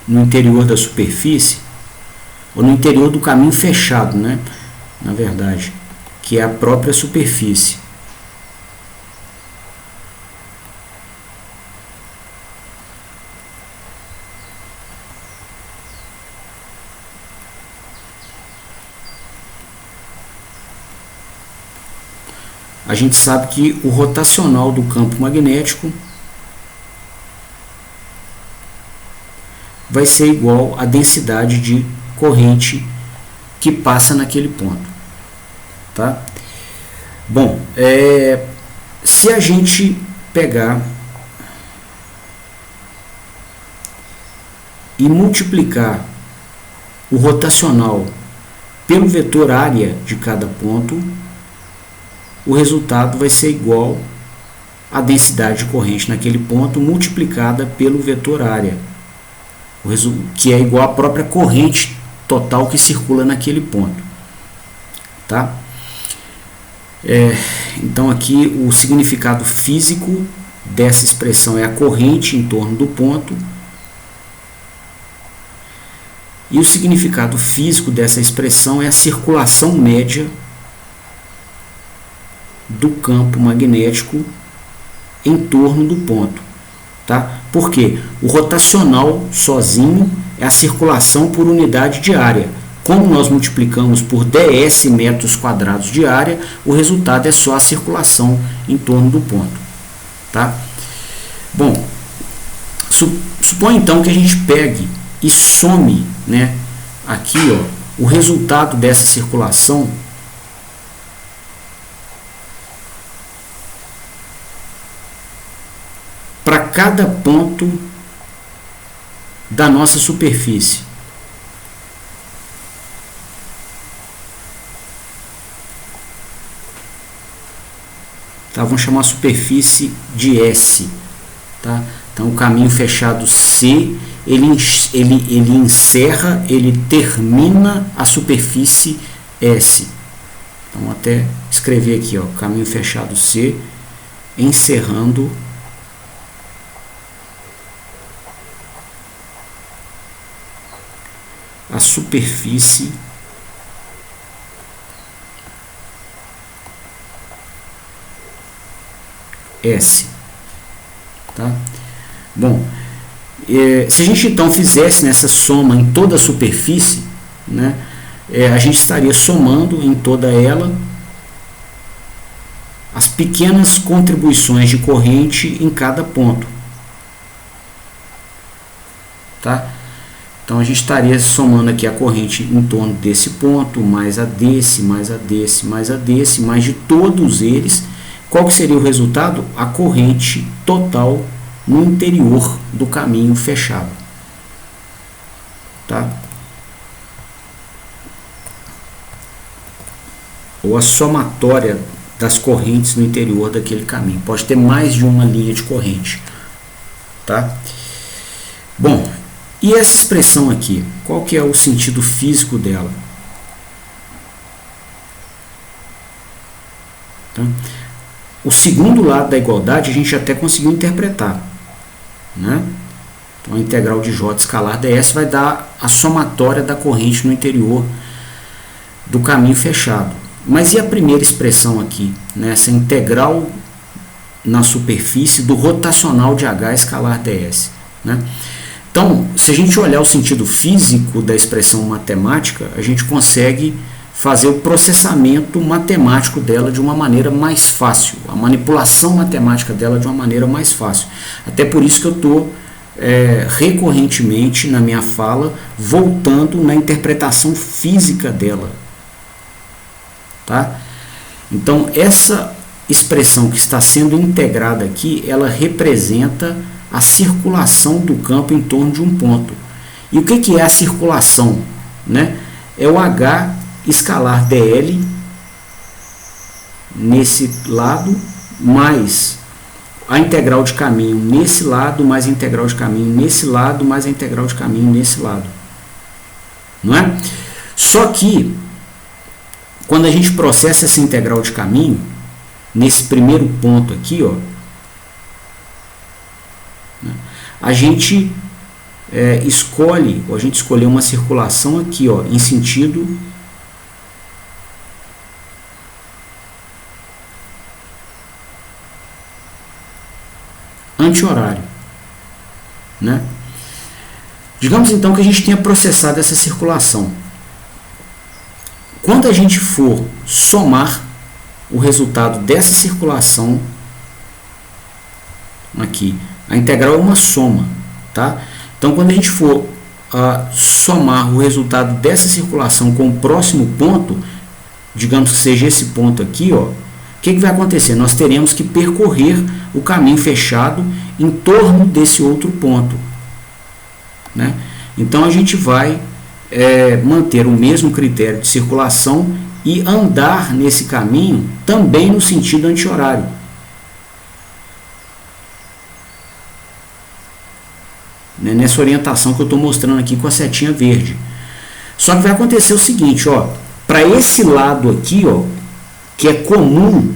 no interior da superfície, ou no interior do caminho fechado, né, na verdade, que é a própria superfície. A gente sabe que o rotacional do campo magnético vai ser igual à densidade de corrente que passa naquele ponto. Tá? Bom, se a gente pegar e multiplicar o rotacional pelo vetor área de cada ponto, o resultado vai ser igual à densidade de corrente naquele ponto multiplicada pelo vetor área, que é igual à própria corrente total que circula naquele ponto. Tá? Então aqui o significado físico dessa expressão é a corrente em torno do ponto, e o significado físico dessa expressão é a circulação média do campo magnético em torno do ponto. Tá? Porque o rotacional sozinho é a circulação por unidade de área. Como nós multiplicamos por ds metros quadrados de área, o resultado é só a circulação em torno do ponto. Tá? Bom, suponha então que a gente pegue e some, né, aqui, ó, o resultado dessa circulação para cada ponto da nossa superfície. Tá, vamos chamar a superfície de S. Tá? Então, o caminho fechado C, ele encerra, ele termina a superfície S. Então, até escrever aqui, ó, caminho fechado C, encerrando a superfície S. Tá? Bom, se a gente então fizesse nessa soma em toda a superfície, né, a gente estaria somando em toda ela as pequenas contribuições de corrente em cada ponto. Tá? Então a gente estaria somando aqui a corrente em torno desse ponto, mais a desse, mais a desse, mais a desse, mais de todos eles. Qual que seria o resultado? A corrente total no interior do caminho fechado. Tá? Ou a somatória das correntes no interior daquele caminho. Pode ter mais de uma linha de corrente. Tá? Bom, e essa expressão aqui, qual que é o sentido físico dela? Tá? O segundo lado da igualdade a gente até conseguiu interpretar, né? Então a integral de J escalar ds vai dar a somatória da corrente no interior do caminho fechado. Mas e a primeira expressão aqui, né? Essa integral na superfície do rotacional de H escalar ds, né? Então, se a gente olhar o sentido físico da expressão matemática, a gente consegue fazer o processamento matemático dela de uma maneira mais fácil, a manipulação matemática dela de uma maneira mais fácil. Até por isso que eu estou recorrentemente na minha fala, voltando na interpretação física dela. Tá? Então, essa expressão que está sendo integrada aqui, ela representa a circulação do campo em torno de um ponto. E o que é a circulação? Né? É o H escalar dl nesse lado, mais a integral de caminho nesse lado, mais a integral de caminho nesse lado, mais a integral de caminho nesse lado. Não é? Só que, quando a gente processa essa integral de caminho, nesse primeiro ponto aqui, ó, né, a gente escolheu uma circulação aqui, ó, em sentido anti-horário, né? Digamos então que a gente tenha processado essa circulação. Quando a gente for somar o resultado dessa circulação aqui, a integral é uma soma, tá? Então, quando a gente for somar o resultado dessa circulação com o próximo ponto, digamos que seja esse ponto aqui, ó, o que vai acontecer? Nós teremos que percorrer o caminho fechado em torno desse outro ponto, né? Então, a gente vai manter o mesmo critério de circulação e andar nesse caminho também no sentido anti-horário. Nessa orientação que eu estou mostrando aqui com a setinha verde. Só que vai acontecer o seguinte, ó, para esse lado aqui, ó, que é comum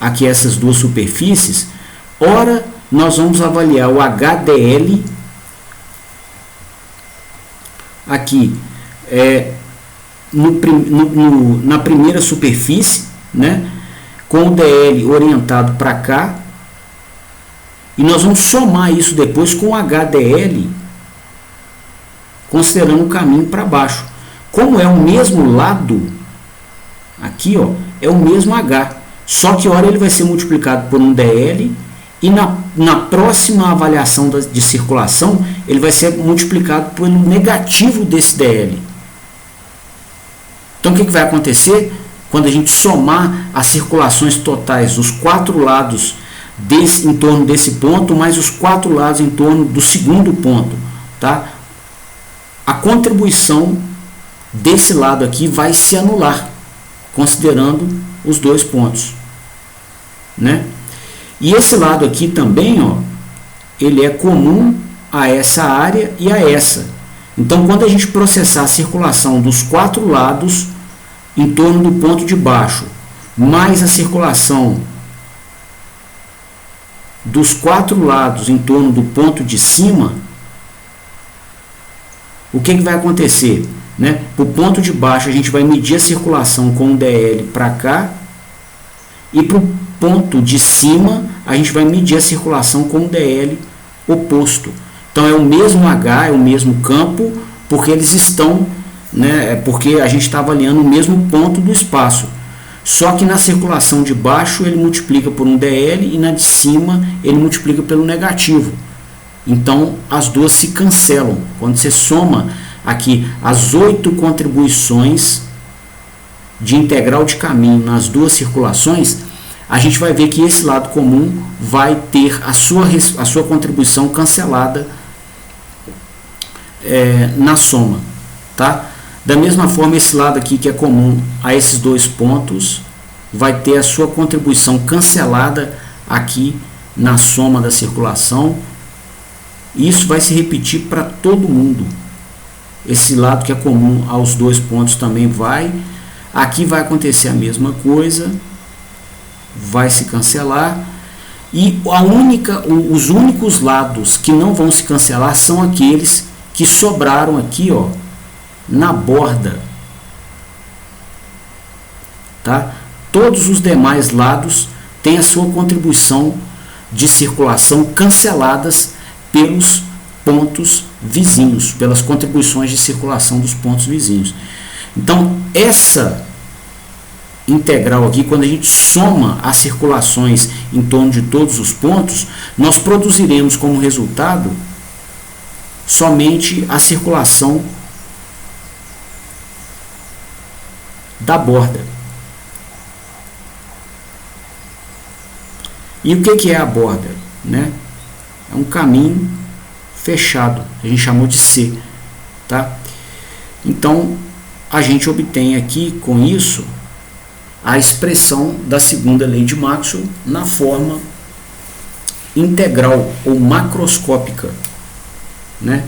aqui essas duas superfícies, ora nós vamos avaliar o HDL aqui na primeira superfície, né, com o DL orientado para cá, e nós vamos somar isso depois com o HDL, considerando o caminho para baixo. Como é o mesmo lado, aqui, ó, é o mesmo H, só que ora ele vai ser multiplicado por um DL, e na próxima avaliação de circulação, ele vai ser multiplicado pelo negativo desse DL. Então, o que vai acontecer? Quando a gente somar as circulações totais dos quatro lados em torno desse ponto, mais os quatro lados em torno do segundo ponto, tá? A contribuição desse lado aqui vai se anular, considerando os dois pontos, né? E esse lado aqui também, ó, ele é comum a essa área e a essa. Então, quando a gente processar a circulação dos quatro lados em torno do ponto de baixo, mais a circulação dos quatro lados em torno do ponto de cima, o que vai acontecer? Né? Para o ponto de baixo, a gente vai medir a circulação com o DL para cá, e para o ponto de cima, a gente vai medir a circulação com o DL oposto. Então, é o mesmo H, é o mesmo campo, porque eles estão, né, porque a gente está avaliando o mesmo ponto do espaço. Só que na circulação de baixo ele multiplica por um DL e na de cima ele multiplica pelo negativo. Então as duas se cancelam. Quando você soma aqui as 8 contribuições de integral de caminho nas duas circulações, a gente vai ver que esse lado comum vai ter a sua contribuição cancelada na soma, tá? Da mesma forma, esse lado aqui que é comum a esses dois pontos vai ter a sua contribuição cancelada aqui na soma da circulação. Isso vai se repetir para todo mundo. Esse lado que é comum aos dois pontos também vai. Aqui vai acontecer a mesma coisa, vai se cancelar. E os únicos lados que não vão se cancelar são aqueles que sobraram aqui, ó, na borda, tá? Todos os demais lados têm a sua contribuição de circulação canceladas pelos pontos vizinhos, pelas contribuições de circulação dos pontos vizinhos. Então, essa integral aqui, quando a gente soma as circulações em torno de todos os pontos, nós produziremos como resultado somente a circulação da borda. E o que é a borda? Né? É um caminho fechado, a gente chamou de C. Tá? Então, a gente obtém aqui, com isso, a expressão da segunda lei de Maxwell na forma integral ou macroscópica. Né?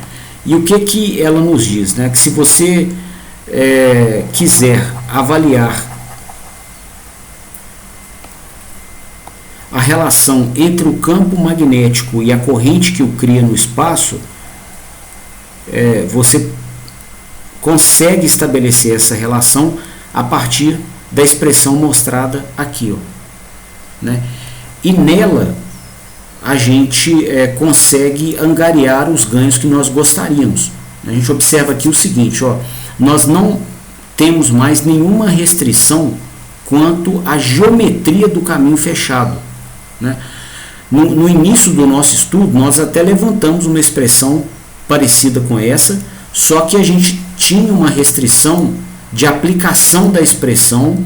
E o que ela nos diz? Né? Que se você quiser avaliar a relação entre o campo magnético e a corrente que o cria no espaço, você consegue estabelecer essa relação a partir da expressão mostrada aqui, ó, né? E nela a gente consegue angariar os ganhos que nós gostaríamos. A gente observa aqui o seguinte, ó, nós não temos mais nenhuma restrição quanto à geometria do caminho fechado, né? No início do nosso estudo, nós até levantamos uma expressão parecida com essa, só que a gente tinha uma restrição de aplicação da expressão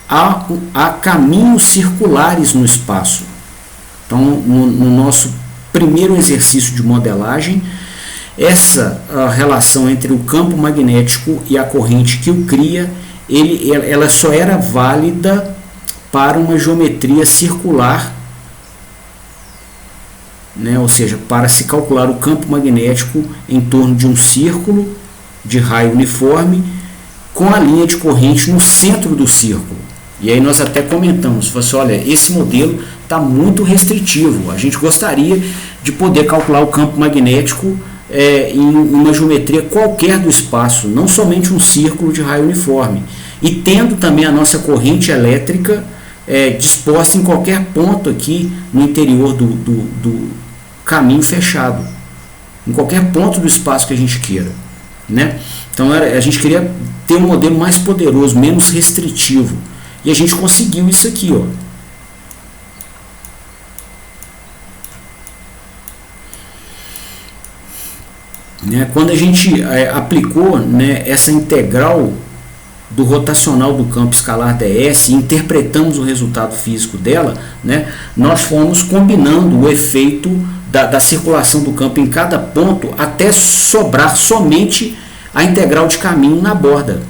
a caminhos circulares no espaço. Então, no nosso primeiro exercício de modelagem, essa relação entre o campo magnético e a corrente que o cria, ela só era válida para uma geometria circular, né? Ou seja, para se calcular o campo magnético em torno de um círculo de raio uniforme com a linha de corrente no centro do círculo. E aí nós até comentamos, assim, olha, esse modelo está muito restritivo, a gente gostaria de poder calcular o campo magnético em uma geometria qualquer do espaço, não somente um círculo de raio uniforme, e tendo também a nossa corrente elétrica disposta em qualquer ponto aqui no interior do caminho fechado, em qualquer ponto do espaço que a gente queira, né? Então a gente queria ter um modelo mais poderoso, menos restritivo, e a gente conseguiu isso aqui, ó. Né? Quando a gente aplicou, né, essa integral do rotacional do campo escalar ds e interpretamos o resultado físico dela, né, nós fomos combinando o efeito da circulação do campo em cada ponto até sobrar somente a integral de caminho na borda.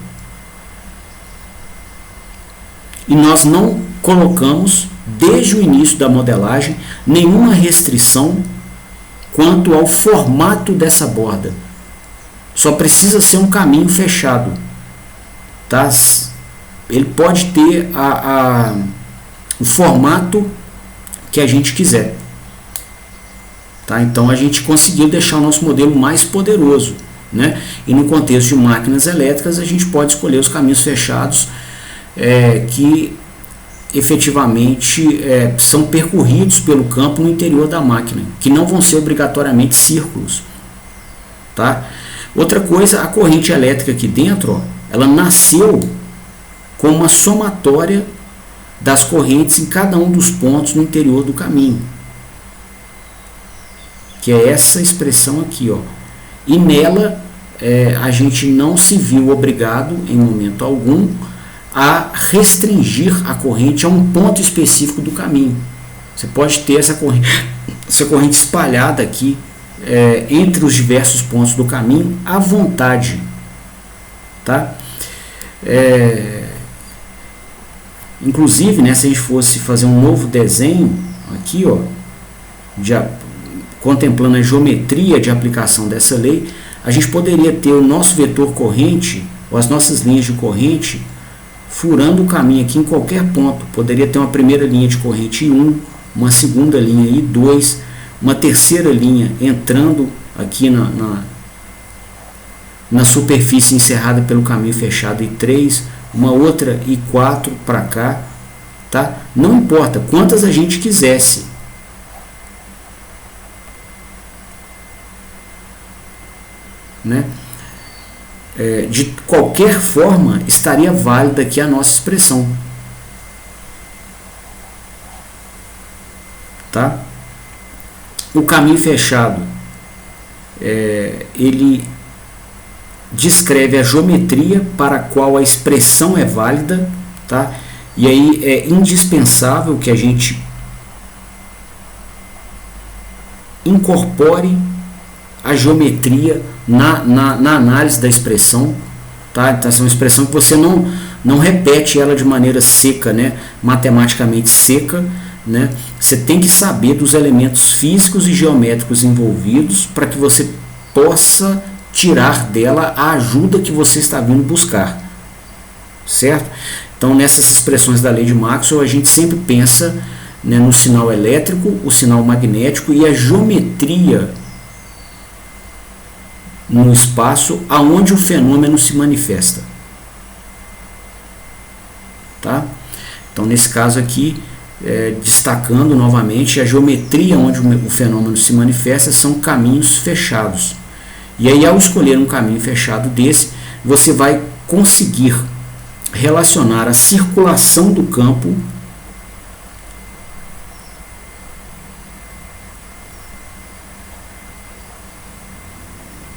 E nós não colocamos, desde o início da modelagem, nenhuma restrição quanto ao formato dessa borda. Só precisa ser um caminho fechado. Tá? Ele pode ter o formato que a gente quiser. Tá? Então a gente conseguiu deixar o nosso modelo mais poderoso, né? E no contexto de máquinas elétricas a gente pode escolher os caminhos fechados que efetivamente são percorridos pelo campo no interior da máquina, que não vão ser obrigatoriamente círculos. Tá? Outra coisa, a corrente elétrica aqui dentro, ó, ela nasceu com uma somatória das correntes em cada um dos pontos no interior do caminho, que é essa expressão aqui, ó. E nela a gente não se viu obrigado em momento algum a restringir a corrente a um ponto específico do caminho. Você pode ter essa corrente espalhada aqui entre os diversos pontos do caminho à vontade, tá? Inclusive, né, se a gente fosse fazer um novo desenho aqui, ó, contemplando a geometria de aplicação dessa lei, a gente poderia ter o nosso vetor corrente ou as nossas linhas de corrente furando o caminho aqui em qualquer ponto. Poderia ter uma primeira linha de corrente I1, uma segunda linha I2, uma terceira linha entrando aqui na superfície encerrada pelo caminho fechado I3, uma outra I4 para cá, tá? Não importa quantas a gente quisesse. Né? de qualquer forma estaria válida aqui a nossa expressão. Tá? O caminho fechado, ele descreve a geometria para a qual a expressão é válida, tá? E aí é indispensável que a gente incorpore a geometria na análise da expressão, tá? Então, essa é uma expressão que você não repete ela de maneira seca, né? Matematicamente seca, né? Você tem que saber dos elementos físicos e geométricos envolvidos para que você possa tirar dela a ajuda que você está vindo buscar, certo? Então, nessas expressões da lei de Maxwell, a gente sempre pensa, né, no sinal elétrico, o sinal magnético e a geometria no espaço aonde o fenômeno se manifesta, tá? Então, nesse caso aqui, destacando novamente, a geometria onde o fenômeno se manifesta são caminhos fechados. E aí, ao escolher um caminho fechado desse, você vai conseguir relacionar a circulação do campo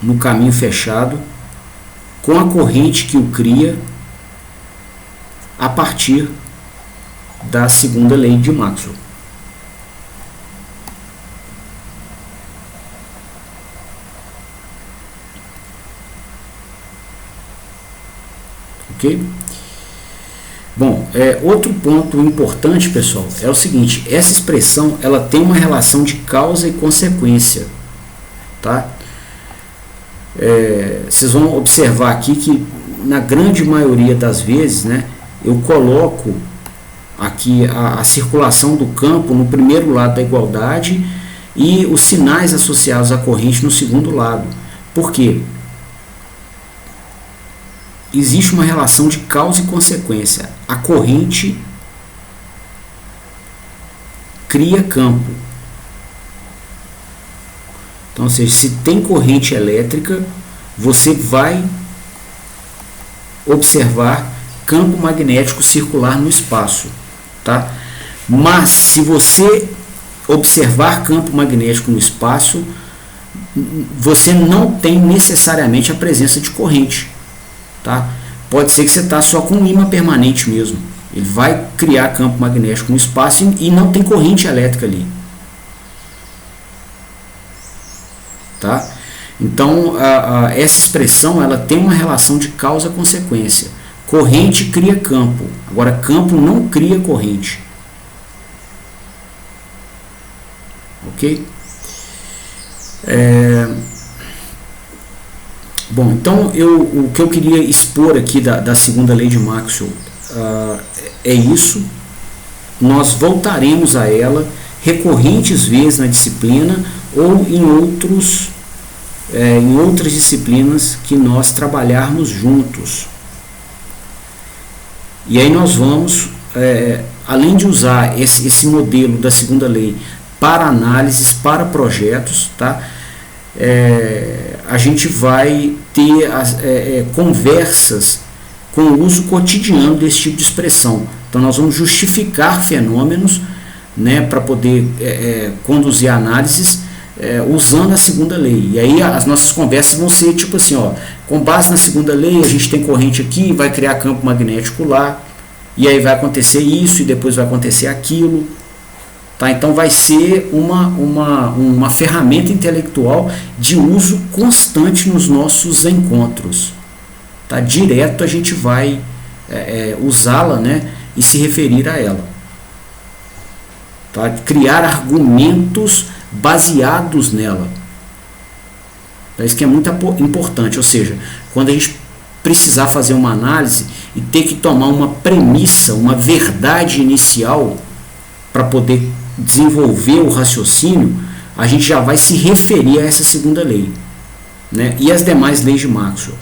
no caminho fechado com a corrente que o cria a partir da segunda lei de Maxwell. Ok? Bom, outro ponto importante, pessoal, é o seguinte: essa expressão ela tem uma relação de causa e consequência, tá? Vocês vão observar aqui que na grande maioria das vezes, né, eu coloco aqui a circulação do campo no primeiro lado da igualdade e os sinais associados à corrente no segundo lado. Por quê? Existe uma relação de causa e consequência. A corrente cria campo. Então, ou seja, se tem corrente elétrica, você vai observar campo magnético circular no espaço, tá? Mas se você observar campo magnético no espaço, você não tem necessariamente a presença de corrente, tá? Pode ser que você está só com um ímã permanente mesmo. Ele vai criar campo magnético no espaço e não tem corrente elétrica ali, tá? Então, essa expressão ela tem uma relação de causa-consequência. Corrente cria campo, agora campo não cria corrente. Ok? Bom, então o que eu queria expor aqui da segunda lei de Maxwell é isso. Nós voltaremos a ela recorrentes vezes na disciplina ou em outras disciplinas que nós trabalharmos juntos. E aí nós vamos, além de usar esse modelo da segunda lei para análises, para projetos, tá? A gente vai ter conversas com o uso cotidiano desse tipo de expressão. Então nós vamos justificar fenômenos, né, para poder conduzir análises usando a segunda lei. E aí as nossas conversas vão ser tipo assim, ó, com base na segunda lei a gente tem corrente aqui, vai criar campo magnético lá, e aí vai acontecer isso e depois vai acontecer aquilo. Tá? Então vai ser uma ferramenta intelectual de uso constante nos nossos encontros. Tá? Direto a gente vai usá-la, né, e se referir a ela. Tá? Criar argumentos baseados nela. Isso que é muito importante. Ou seja, quando a gente precisar fazer uma análise e ter que tomar uma premissa, uma verdade inicial para poder desenvolver o raciocínio, a gente já vai se referir a essa segunda lei, né? E as demais leis de Maxwell.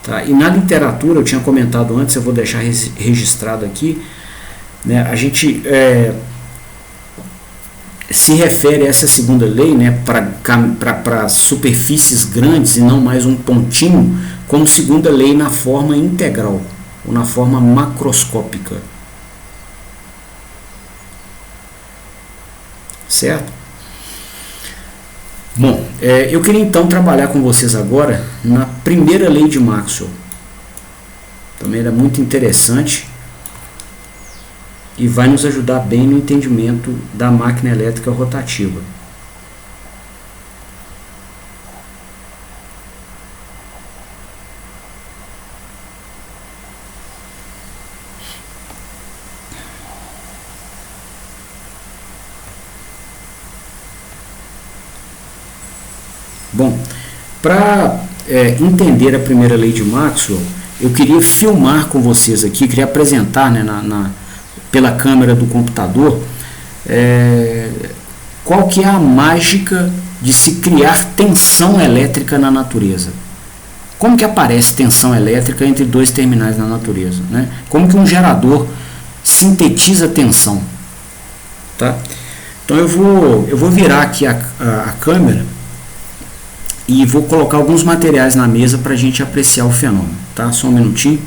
Tá? E na literatura, eu tinha comentado antes, eu vou deixar registrado aqui, né? A gente se refere a essa segunda lei, né, para superfícies grandes e não mais um pontinho, como segunda lei na forma integral ou na forma macroscópica. Certo? Bom, eu queria então trabalhar com vocês agora na primeira lei de Maxwell. Também era muito interessante e vai nos ajudar bem no entendimento da máquina elétrica rotativa. Bom, para entender a primeira lei de Maxwell, eu queria filmar com vocês aqui, queria apresentar, né, pela câmera do computador, qual que é a mágica de se criar tensão elétrica na natureza. Como que aparece tensão elétrica entre dois terminais na natureza, né? Como que um gerador sintetiza tensão, tá? Então eu vou virar aqui a câmera e vou colocar alguns materiais na mesa para a gente apreciar o fenômeno, tá? Só um minutinho.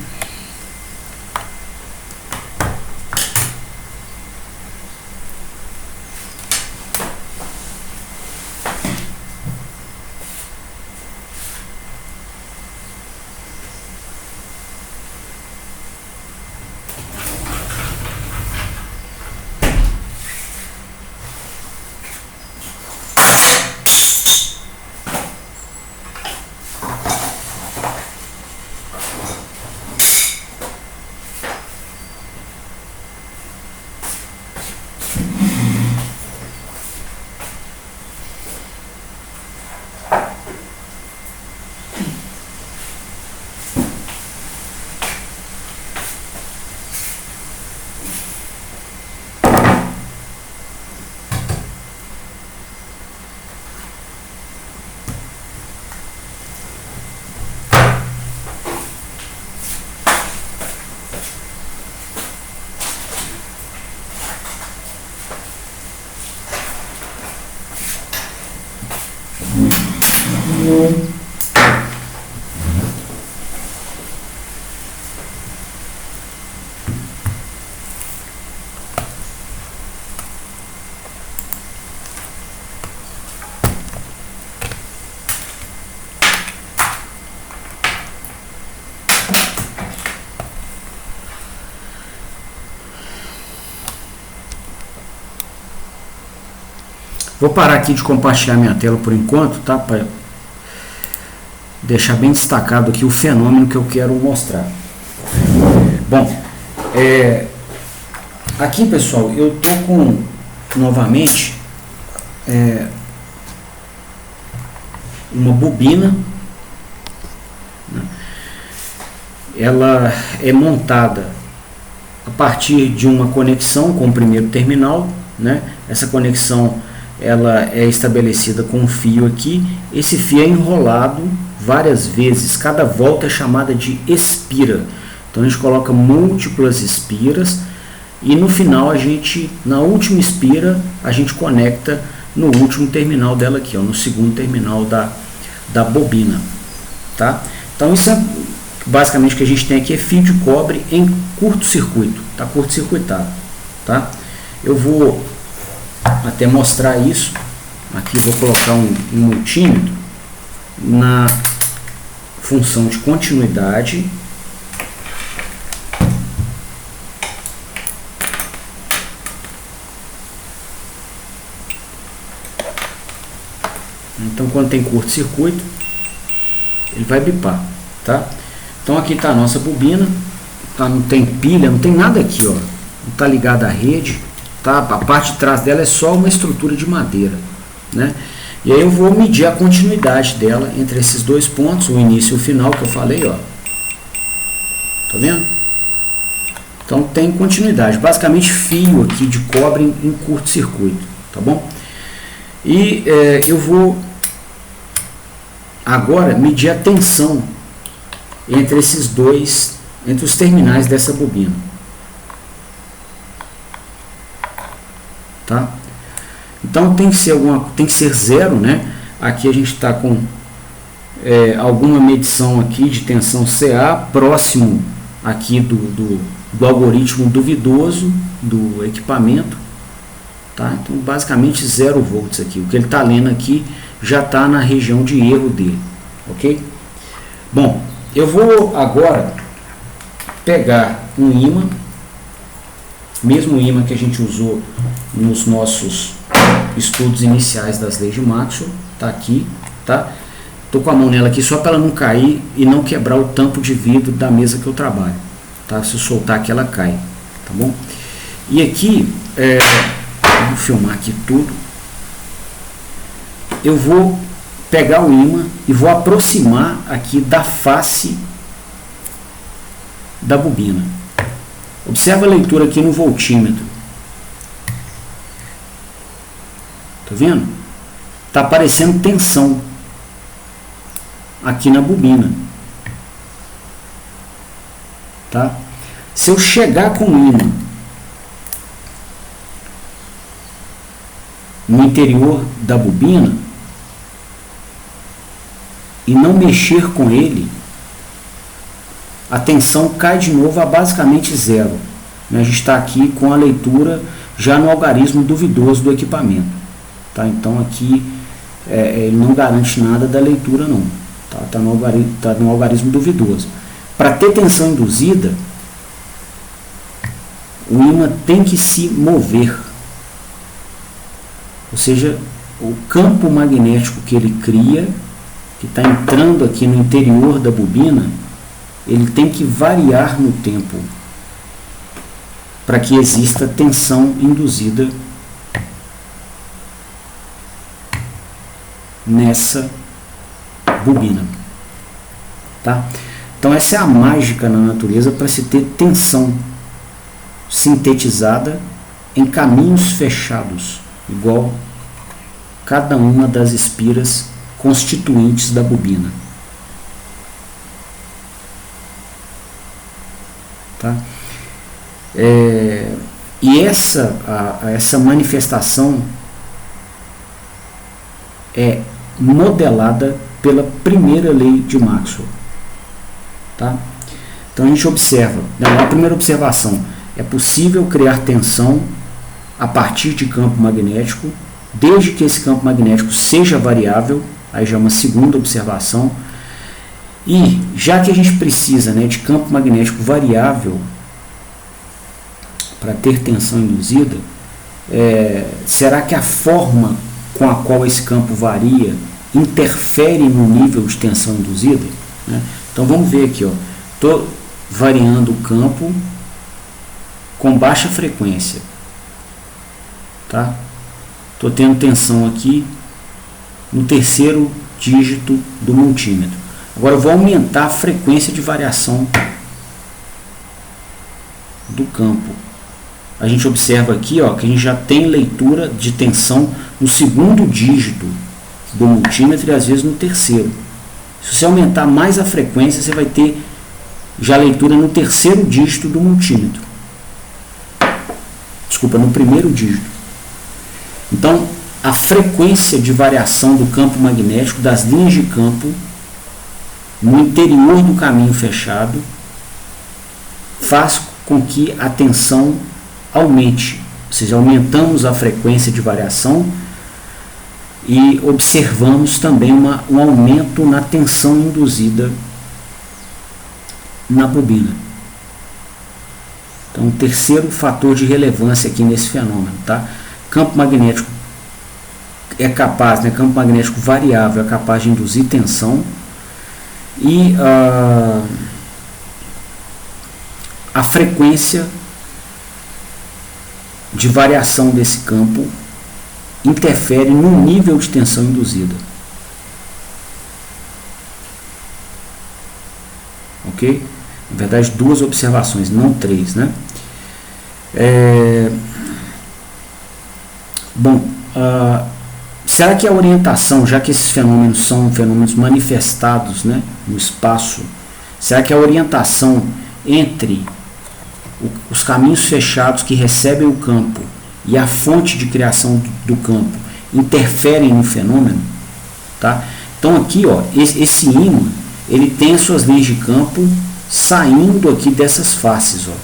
Vou parar aqui de compartilhar minha tela por enquanto, tá? Para deixar bem destacado aqui o fenômeno que eu quero mostrar. Bom, aqui, pessoal, eu tô com, novamente, uma bobina, né? Ela é montada a partir de uma conexão com o primeiro terminal, né? Essa conexão ela é estabelecida com um fio aqui. Esse fio é enrolado várias vezes, cada volta é chamada de espira. Então a gente coloca múltiplas espiras e no final na última espira a gente conecta no último terminal dela aqui, ó, no segundo terminal da bobina, tá? Então isso é basicamente o que a gente tem aqui, é fio de cobre em curto-circuito, tá curto-circuitado, tá? Eu vou até mostrar isso. Aqui vou colocar um multímetro na função de continuidade. Então quando tem curto-circuito ele vai bipar, tá? Então aqui está a nossa bobina, tá? Não tem pilha, não tem nada aqui, ó. Não está ligada à rede. Tá? A parte de trás dela é só uma estrutura de madeira, né? E aí eu vou medir a continuidade dela entre esses dois pontos, o início e o final que eu falei, ó. Tá vendo? Então tem continuidade, basicamente fio aqui de cobre em curto-circuito, tá bom? E eu vou agora medir a tensão entre esses dois, entre os terminais dessa bobina. Tá? Então tem que ser zero, né? Aqui a gente está com alguma medição aqui de tensão CA próximo aqui do algoritmo duvidoso do equipamento, tá? Então basicamente 0 volts aqui. O que ele está lendo aqui já está na região de erro dele, ok? Bom, eu vou agora pegar um ímã, mesmo ímã que a gente usou nos nossos estudos iniciais das leis de Maxwell, tá aqui, tá? Tô com a mão nela aqui só para ela não cair e não quebrar o tampo de vidro da mesa que eu trabalho, tá? Se eu soltar aqui ela cai, tá bom? E aqui, vou filmar aqui tudo. Eu vou pegar o ímã e vou aproximar aqui da face da bobina. Observa a leitura aqui no voltímetro. Tá vendo? Tá aparecendo tensão aqui na bobina. Tá? Se eu chegar com o ímã no interior da bobina e não mexer com ele, a tensão cai de novo a basicamente 0. A gente está aqui com a leitura já no algarismo duvidoso do equipamento. Tá? Então aqui ele não garante nada da leitura não. Tá no algarismo duvidoso. Para ter tensão induzida, o ímã tem que se mover. Ou seja, o campo magnético que ele cria, que está entrando aqui no interior da bobina, ele tem que variar no tempo para que exista tensão induzida nessa bobina. Tá? Então essa é a mágica na natureza para se ter tensão sintetizada em caminhos fechados, igual cada uma das espiras constituintes da bobina. Tá? E essa manifestação é modelada pela primeira lei de Maxwell. Tá? Então a gente observa, a primeira observação, é possível criar tensão a partir de campo magnético, desde que esse campo magnético seja variável. Aí já é uma segunda observação. E já que a gente precisa, né, de campo magnético variável para ter tensão induzida, será que a forma com a qual esse campo varia interfere no nível de tensão induzida? Né? Então vamos ver aqui, estou variando o campo com baixa frequência, tá? Estou tendo tensão aqui no terceiro dígito do multímetro. Agora eu vou aumentar a frequência de variação do campo. A gente observa aqui, que a gente já tem leitura de tensão no segundo dígito do multímetro e às vezes no terceiro. Se você aumentar mais a frequência, você vai ter já leitura no terceiro dígito do multímetro. Desculpa, no primeiro dígito. Então, a frequência de variação do campo magnético, das linhas de campo, no interior do caminho fechado, faz com que a tensão aumente. Ou seja, aumentamos a frequência de variação e observamos também um aumento na tensão induzida na bobina. Então, terceiro fator de relevância aqui nesse fenômeno, tá? Campo magnético é capaz, né, campo magnético variável é capaz de induzir tensão e a frequência de variação desse campo interfere no nível de tensão induzida. Ok? Na verdade, 2 observações, não 3, né? Será que a orientação, já que esses fenômenos são fenômenos manifestados, né, no espaço, será que a orientação entre os caminhos fechados que recebem o campo e a fonte de criação do campo interferem no fenômeno, tá? Então aqui, ó, esse ímã, ele tem as suas linhas de campo saindo aqui dessas faces, ó,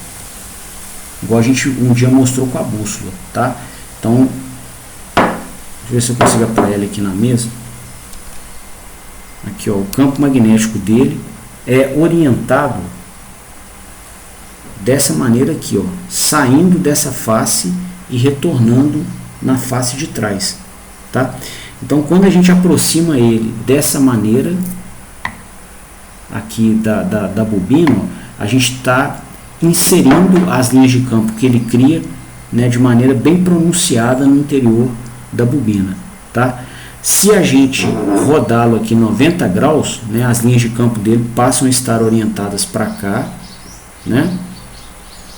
igual a gente um dia mostrou com a bússola, tá? Então, deixa eu ver se eu consigo apoiar ele aqui na mesa. Aqui, ó, o campo magnético dele é orientado dessa maneira aqui, ó, saindo dessa face e retornando na face de trás, tá? Então, quando a gente aproxima ele dessa maneira aqui da bobina, ó, a gente está inserindo as linhas de campo que ele cria, né, de maneira bem pronunciada no interior da bobina, tá? Se a gente rodá-lo aqui 90 graus, né, as linhas de campo dele passam a estar orientadas para cá, né?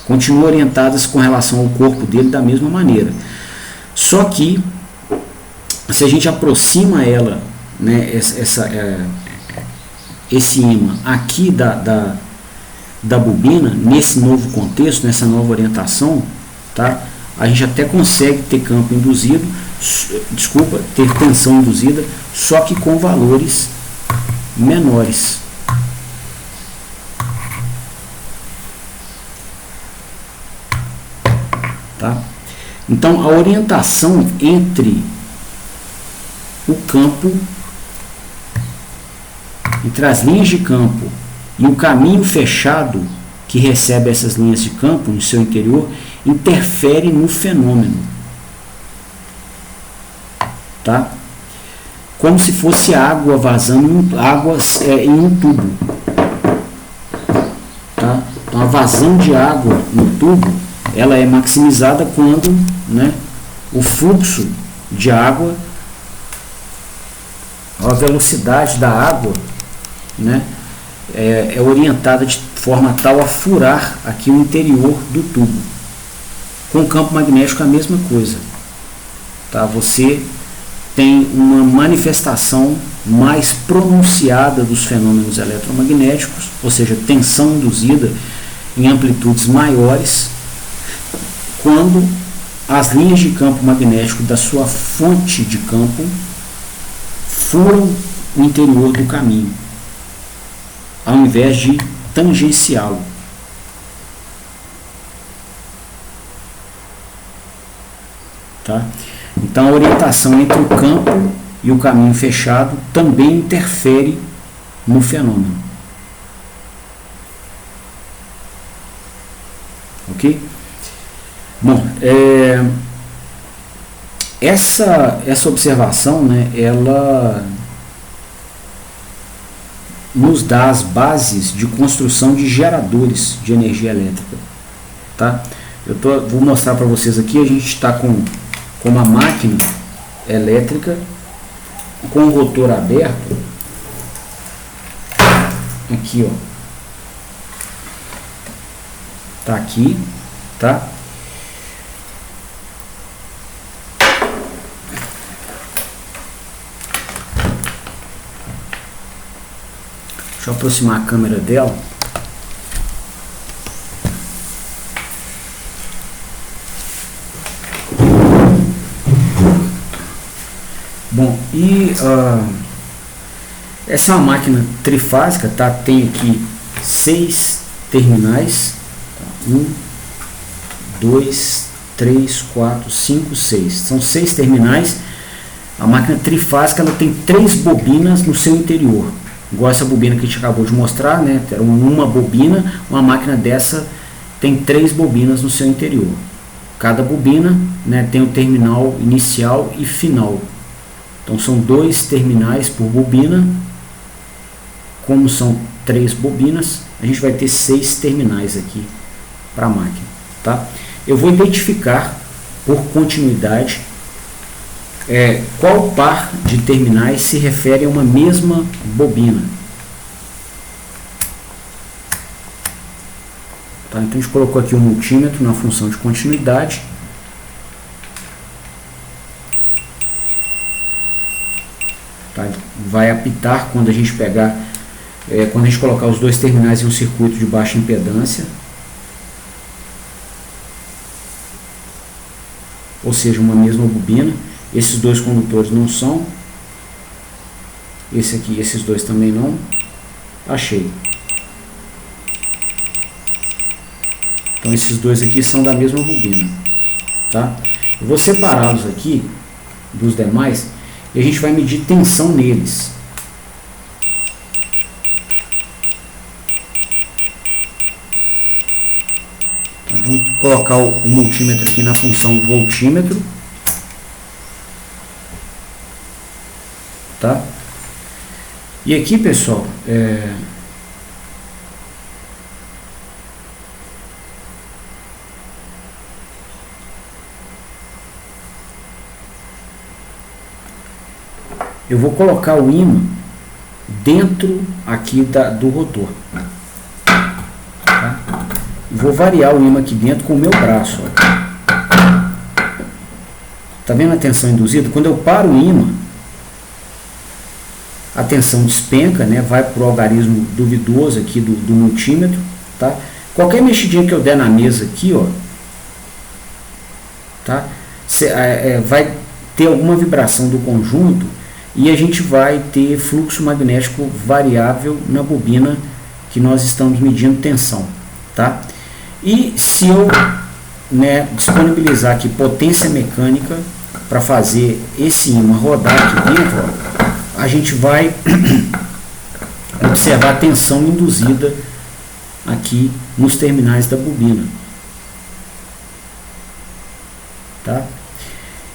Continuam orientadas com relação ao corpo dele da mesma maneira. Só que, se a gente aproxima ela, né, esse ímã aqui da bobina, nesse novo contexto, nessa nova orientação, tá? A gente até consegue ter campo induzido, ter tensão induzida, só que com valores menores. Tá? Então, a orientação entre o campo, entre as linhas de campo e o caminho fechado que recebe essas linhas de campo no seu interior, interfere no fenômeno, tá? Como se fosse água vazando, em um tubo, tá? Então, a vazão de água no tubo, ela é maximizada quando, né, o fluxo de água, a velocidade da água, né, é orientada de forma tal a furar aqui o interior do tubo. Com o campo magnético é a mesma coisa, tá? Você tem uma manifestação mais pronunciada dos fenômenos eletromagnéticos, ou seja, tensão induzida em amplitudes maiores, quando as linhas de campo magnético da sua fonte de campo furam o interior do caminho, ao invés de tangenciá-lo. Tá? Então, a orientação entre o campo e o caminho fechado também interfere no fenômeno. Ok? Bom, essa observação, né, ela nos dá as bases de construção de geradores de energia elétrica, tá? Vou mostrar para vocês aqui. A gente está com uma máquina elétrica com o rotor aberto aqui, ó, tá aqui, tá? Deixa eu aproximar a câmera dela. Bom, e essa é uma máquina trifásica, tá? Tem aqui 6 terminais. 1, 2, 3, 4, 5, 6. São 6 terminais. A máquina trifásica, ela tem 3 bobinas no seu interior. Igual essa bobina que a gente acabou de mostrar, né? Era uma bobina. Uma máquina dessa tem 3 bobinas no seu interior. Cada bobina, né, tem o terminal inicial e final. Então são 2 terminais por bobina. Como são 3 bobinas, a gente vai ter 6 terminais aqui para a máquina, tá? Eu vou identificar por continuidade qual par de terminais se refere a uma mesma bobina. Tá? Então a gente colocou aqui o multímetro na função de continuidade. Tá? Vai apitar quando a gente pegar, quando a gente colocar os 2 terminais em um circuito de baixa impedância. ou seja, uma mesma bobina. Esses dois condutores não são. Esse aqui, esses dois também não. Achei. Então esses dois aqui são da mesma bobina, tá? Eu vou separá-los aqui dos demais e a gente vai medir tensão neles. Então, vamos colocar o multímetro aqui na função voltímetro, tá? E aqui, pessoal, eu vou colocar o ímã dentro aqui do rotor, tá? Vou variar o ímã aqui dentro com o meu braço, ó. Tá vendo a tensão induzida? Quando eu paro o ímã, a tensão despenca, né? Vai para o algarismo duvidoso aqui do multímetro, tá? Qualquer mexidinha que eu der na mesa aqui, ó, tá? Vai ter alguma vibração do conjunto e a gente vai ter fluxo magnético variável na bobina que nós estamos medindo tensão, tá? E se eu, né, disponibilizar aqui potência mecânica para fazer esse ímã rodar aqui dentro, ó, a gente vai observar a tensão induzida aqui nos terminais da bobina, tá?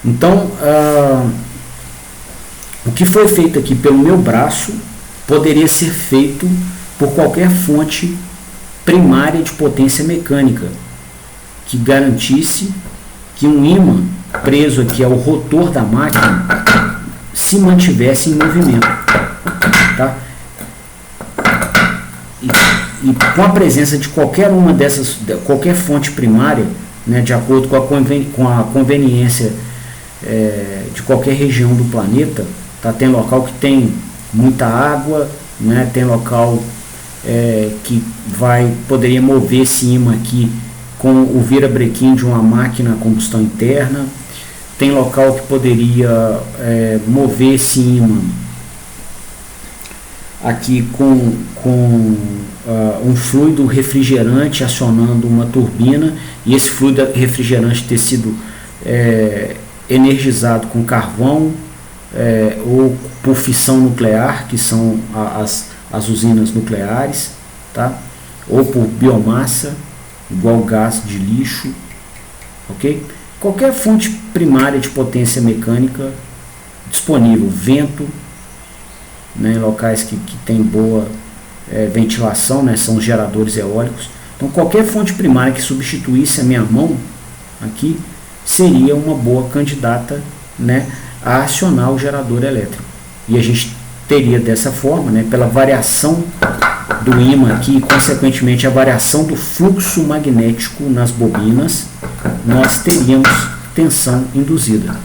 Então, o que foi feito aqui pelo meu braço poderia ser feito por qualquer fonte primária de potência mecânica que garantisse que um ímã preso aqui ao rotor da máquina se mantivesse em movimento, tá? E com a presença de qualquer uma dessas, qualquer fonte primária, né, de acordo com a conveniência de qualquer região do planeta, tá? Tem local que tem muita água, né? Tem local que poderia mover esse ímã aqui com o virabrequim de uma máquina a combustão interna. Tem local que poderia mover esse ímã aqui com um fluido refrigerante acionando uma turbina, e esse fluido refrigerante ter sido energizado com carvão ou por fissão nuclear, que são as usinas nucleares, tá? Ou por biomassa, igual gás de lixo, ok? Qualquer fonte primária de potência mecânica disponível, vento, né, em locais que tem boa ventilação, né, são os geradores eólicos. Então qualquer fonte primária que substituísse a minha mão aqui seria uma boa candidata, né, a acionar o gerador elétrico. E a gente teria dessa forma, né, pela variação do ímã aqui, e consequentemente a variação do fluxo magnético nas bobinas, nós teríamos tensão induzida, né,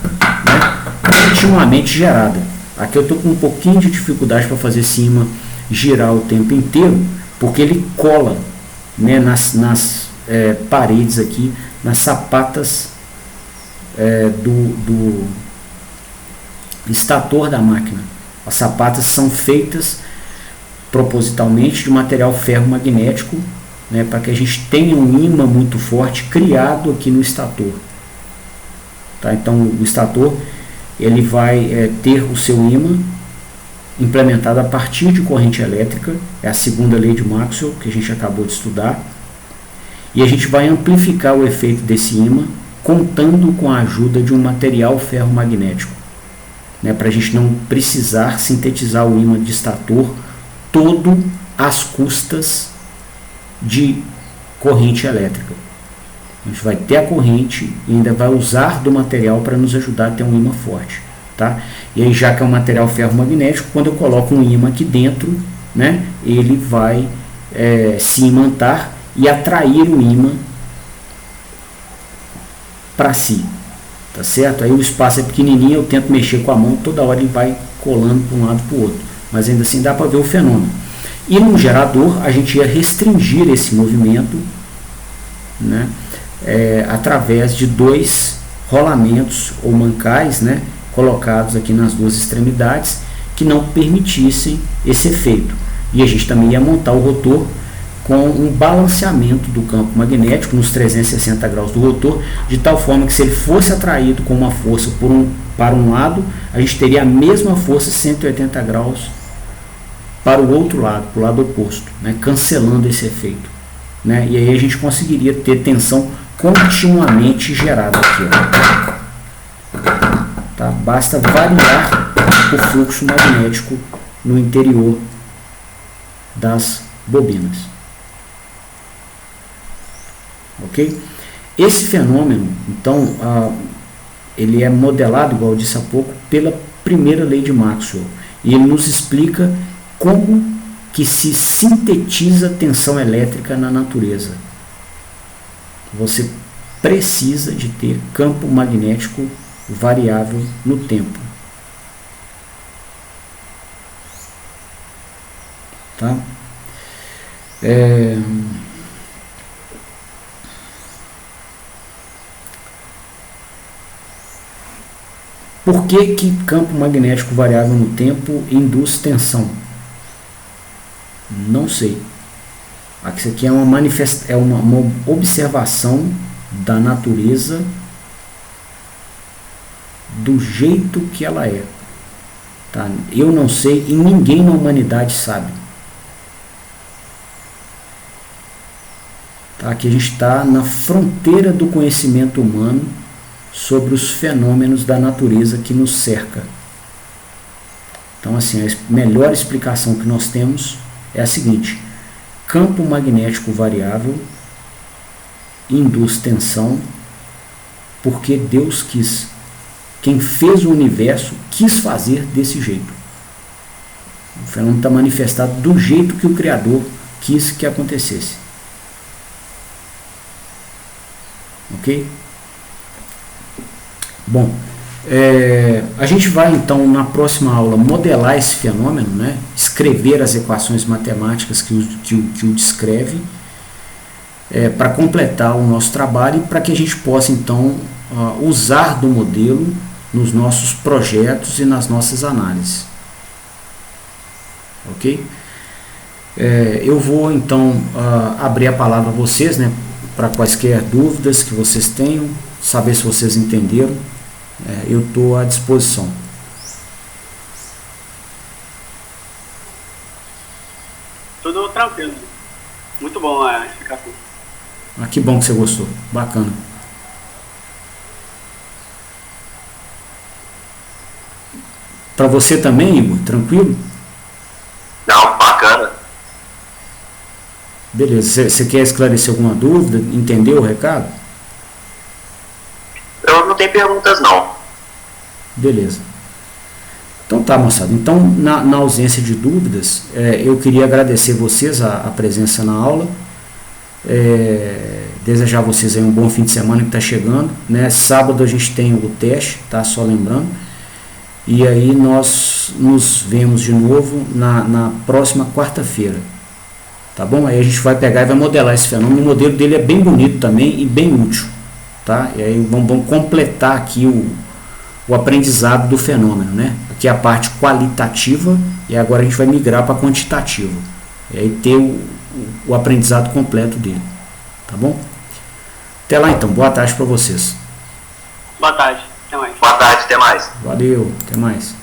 continuamente gerada. Aqui eu estou com um pouquinho de dificuldade para fazer esse ímã girar o tempo inteiro, porque ele cola, né, nas paredes aqui, nas sapatas do estator da máquina. As sapatas são feitas propositalmente de material ferromagnético, né, para que a gente tenha um ímã muito forte criado aqui no estator, tá? Então o estator ele vai ter o seu ímã implementado a partir de corrente elétrica, é a segunda lei de Maxwell que a gente acabou de estudar, e a gente vai amplificar o efeito desse ímã contando com a ajuda de um material ferromagnético, né, para a gente não precisar sintetizar o ímã de estator todo às custas de corrente elétrica. A gente vai ter a corrente e ainda vai usar do material para nos ajudar a ter um ímã forte, tá? E aí, já que é um material ferromagnético, quando eu coloco um ímã aqui dentro, né, ele vai se imantar e atrair o ímã para si, tá certo? Aí o espaço é pequenininho, eu tento mexer com a mão, toda hora ele vai colando para um lado para o outro, mas ainda assim dá para ver o fenômeno. E no gerador a gente ia restringir esse movimento, né, através de dois rolamentos ou mancais, né, colocados aqui nas duas extremidades, que não permitissem esse efeito. E a gente também ia montar o rotor com um balanceamento do campo magnético nos 360 graus do rotor, de tal forma que se ele fosse atraído com uma força para um lado, a gente teria a mesma força 180 graus para o outro lado, para o lado oposto, né, cancelando esse efeito. Né, e aí a gente conseguiria ter tensão continuamente gerada aqui. Ó. Tá? Basta variar o fluxo magnético no interior das bobinas. Ok? Esse fenômeno, então, ele é modelado, igual eu disse há pouco, pela primeira lei de Maxwell. E ele nos explica como que se sintetiza tensão elétrica na natureza. Você precisa de ter campo magnético variável no tempo. Tá? Por que campo magnético variável no tempo induz tensão? Não sei. Isso aqui é uma observação da natureza do jeito que ela é. Tá? Eu não sei e ninguém na humanidade sabe. Tá? Aqui a gente está na fronteira do conhecimento humano sobre os fenômenos da natureza que nos cerca. Então, assim, a melhor explicação que nós temos é a seguinte: campo magnético variável induz tensão porque Deus quis. Quem fez o universo quis fazer desse jeito. O fenômeno está manifestado do jeito que o Criador quis que acontecesse. Ok? Bom, a gente vai então na próxima aula modelar esse fenômeno, né? Escrever as equações matemáticas que o descreve, para completar o nosso trabalho e para que a gente possa então usar do modelo nos nossos projetos e nas nossas análises. Ok? Eu vou então abrir a palavra a vocês, né, para quaisquer dúvidas que vocês tenham, saber se vocês entenderam. Eu estou à disposição. Tudo tranquilo. Muito bom a explicação. Que bom que você gostou. Bacana. Para você também, Igor? Tranquilo? Não, bacana. Beleza. Você quer esclarecer alguma dúvida? Entendeu o recado? Eu não tenho perguntas, não. Beleza. Então tá, moçada. Então, na ausência de dúvidas, eu queria agradecer vocês a presença na aula. Desejar a vocês aí um bom fim de semana que está chegando. Né? Sábado a gente tem o teste, tá? Só lembrando. E aí nós nos vemos de novo na próxima quarta-feira. Tá bom? Aí a gente vai pegar e vai modelar esse fenômeno. O modelo dele é bem bonito também e bem útil. Tá? E aí vamos completar aqui o aprendizado do fenômeno, né? Aqui é a parte qualitativa e agora a gente vai migrar para a quantitativa. E aí ter o aprendizado completo dele. Tá bom? Até lá então. Boa tarde para vocês. Boa tarde. Até mais. Boa tarde, até mais. Valeu. Até mais.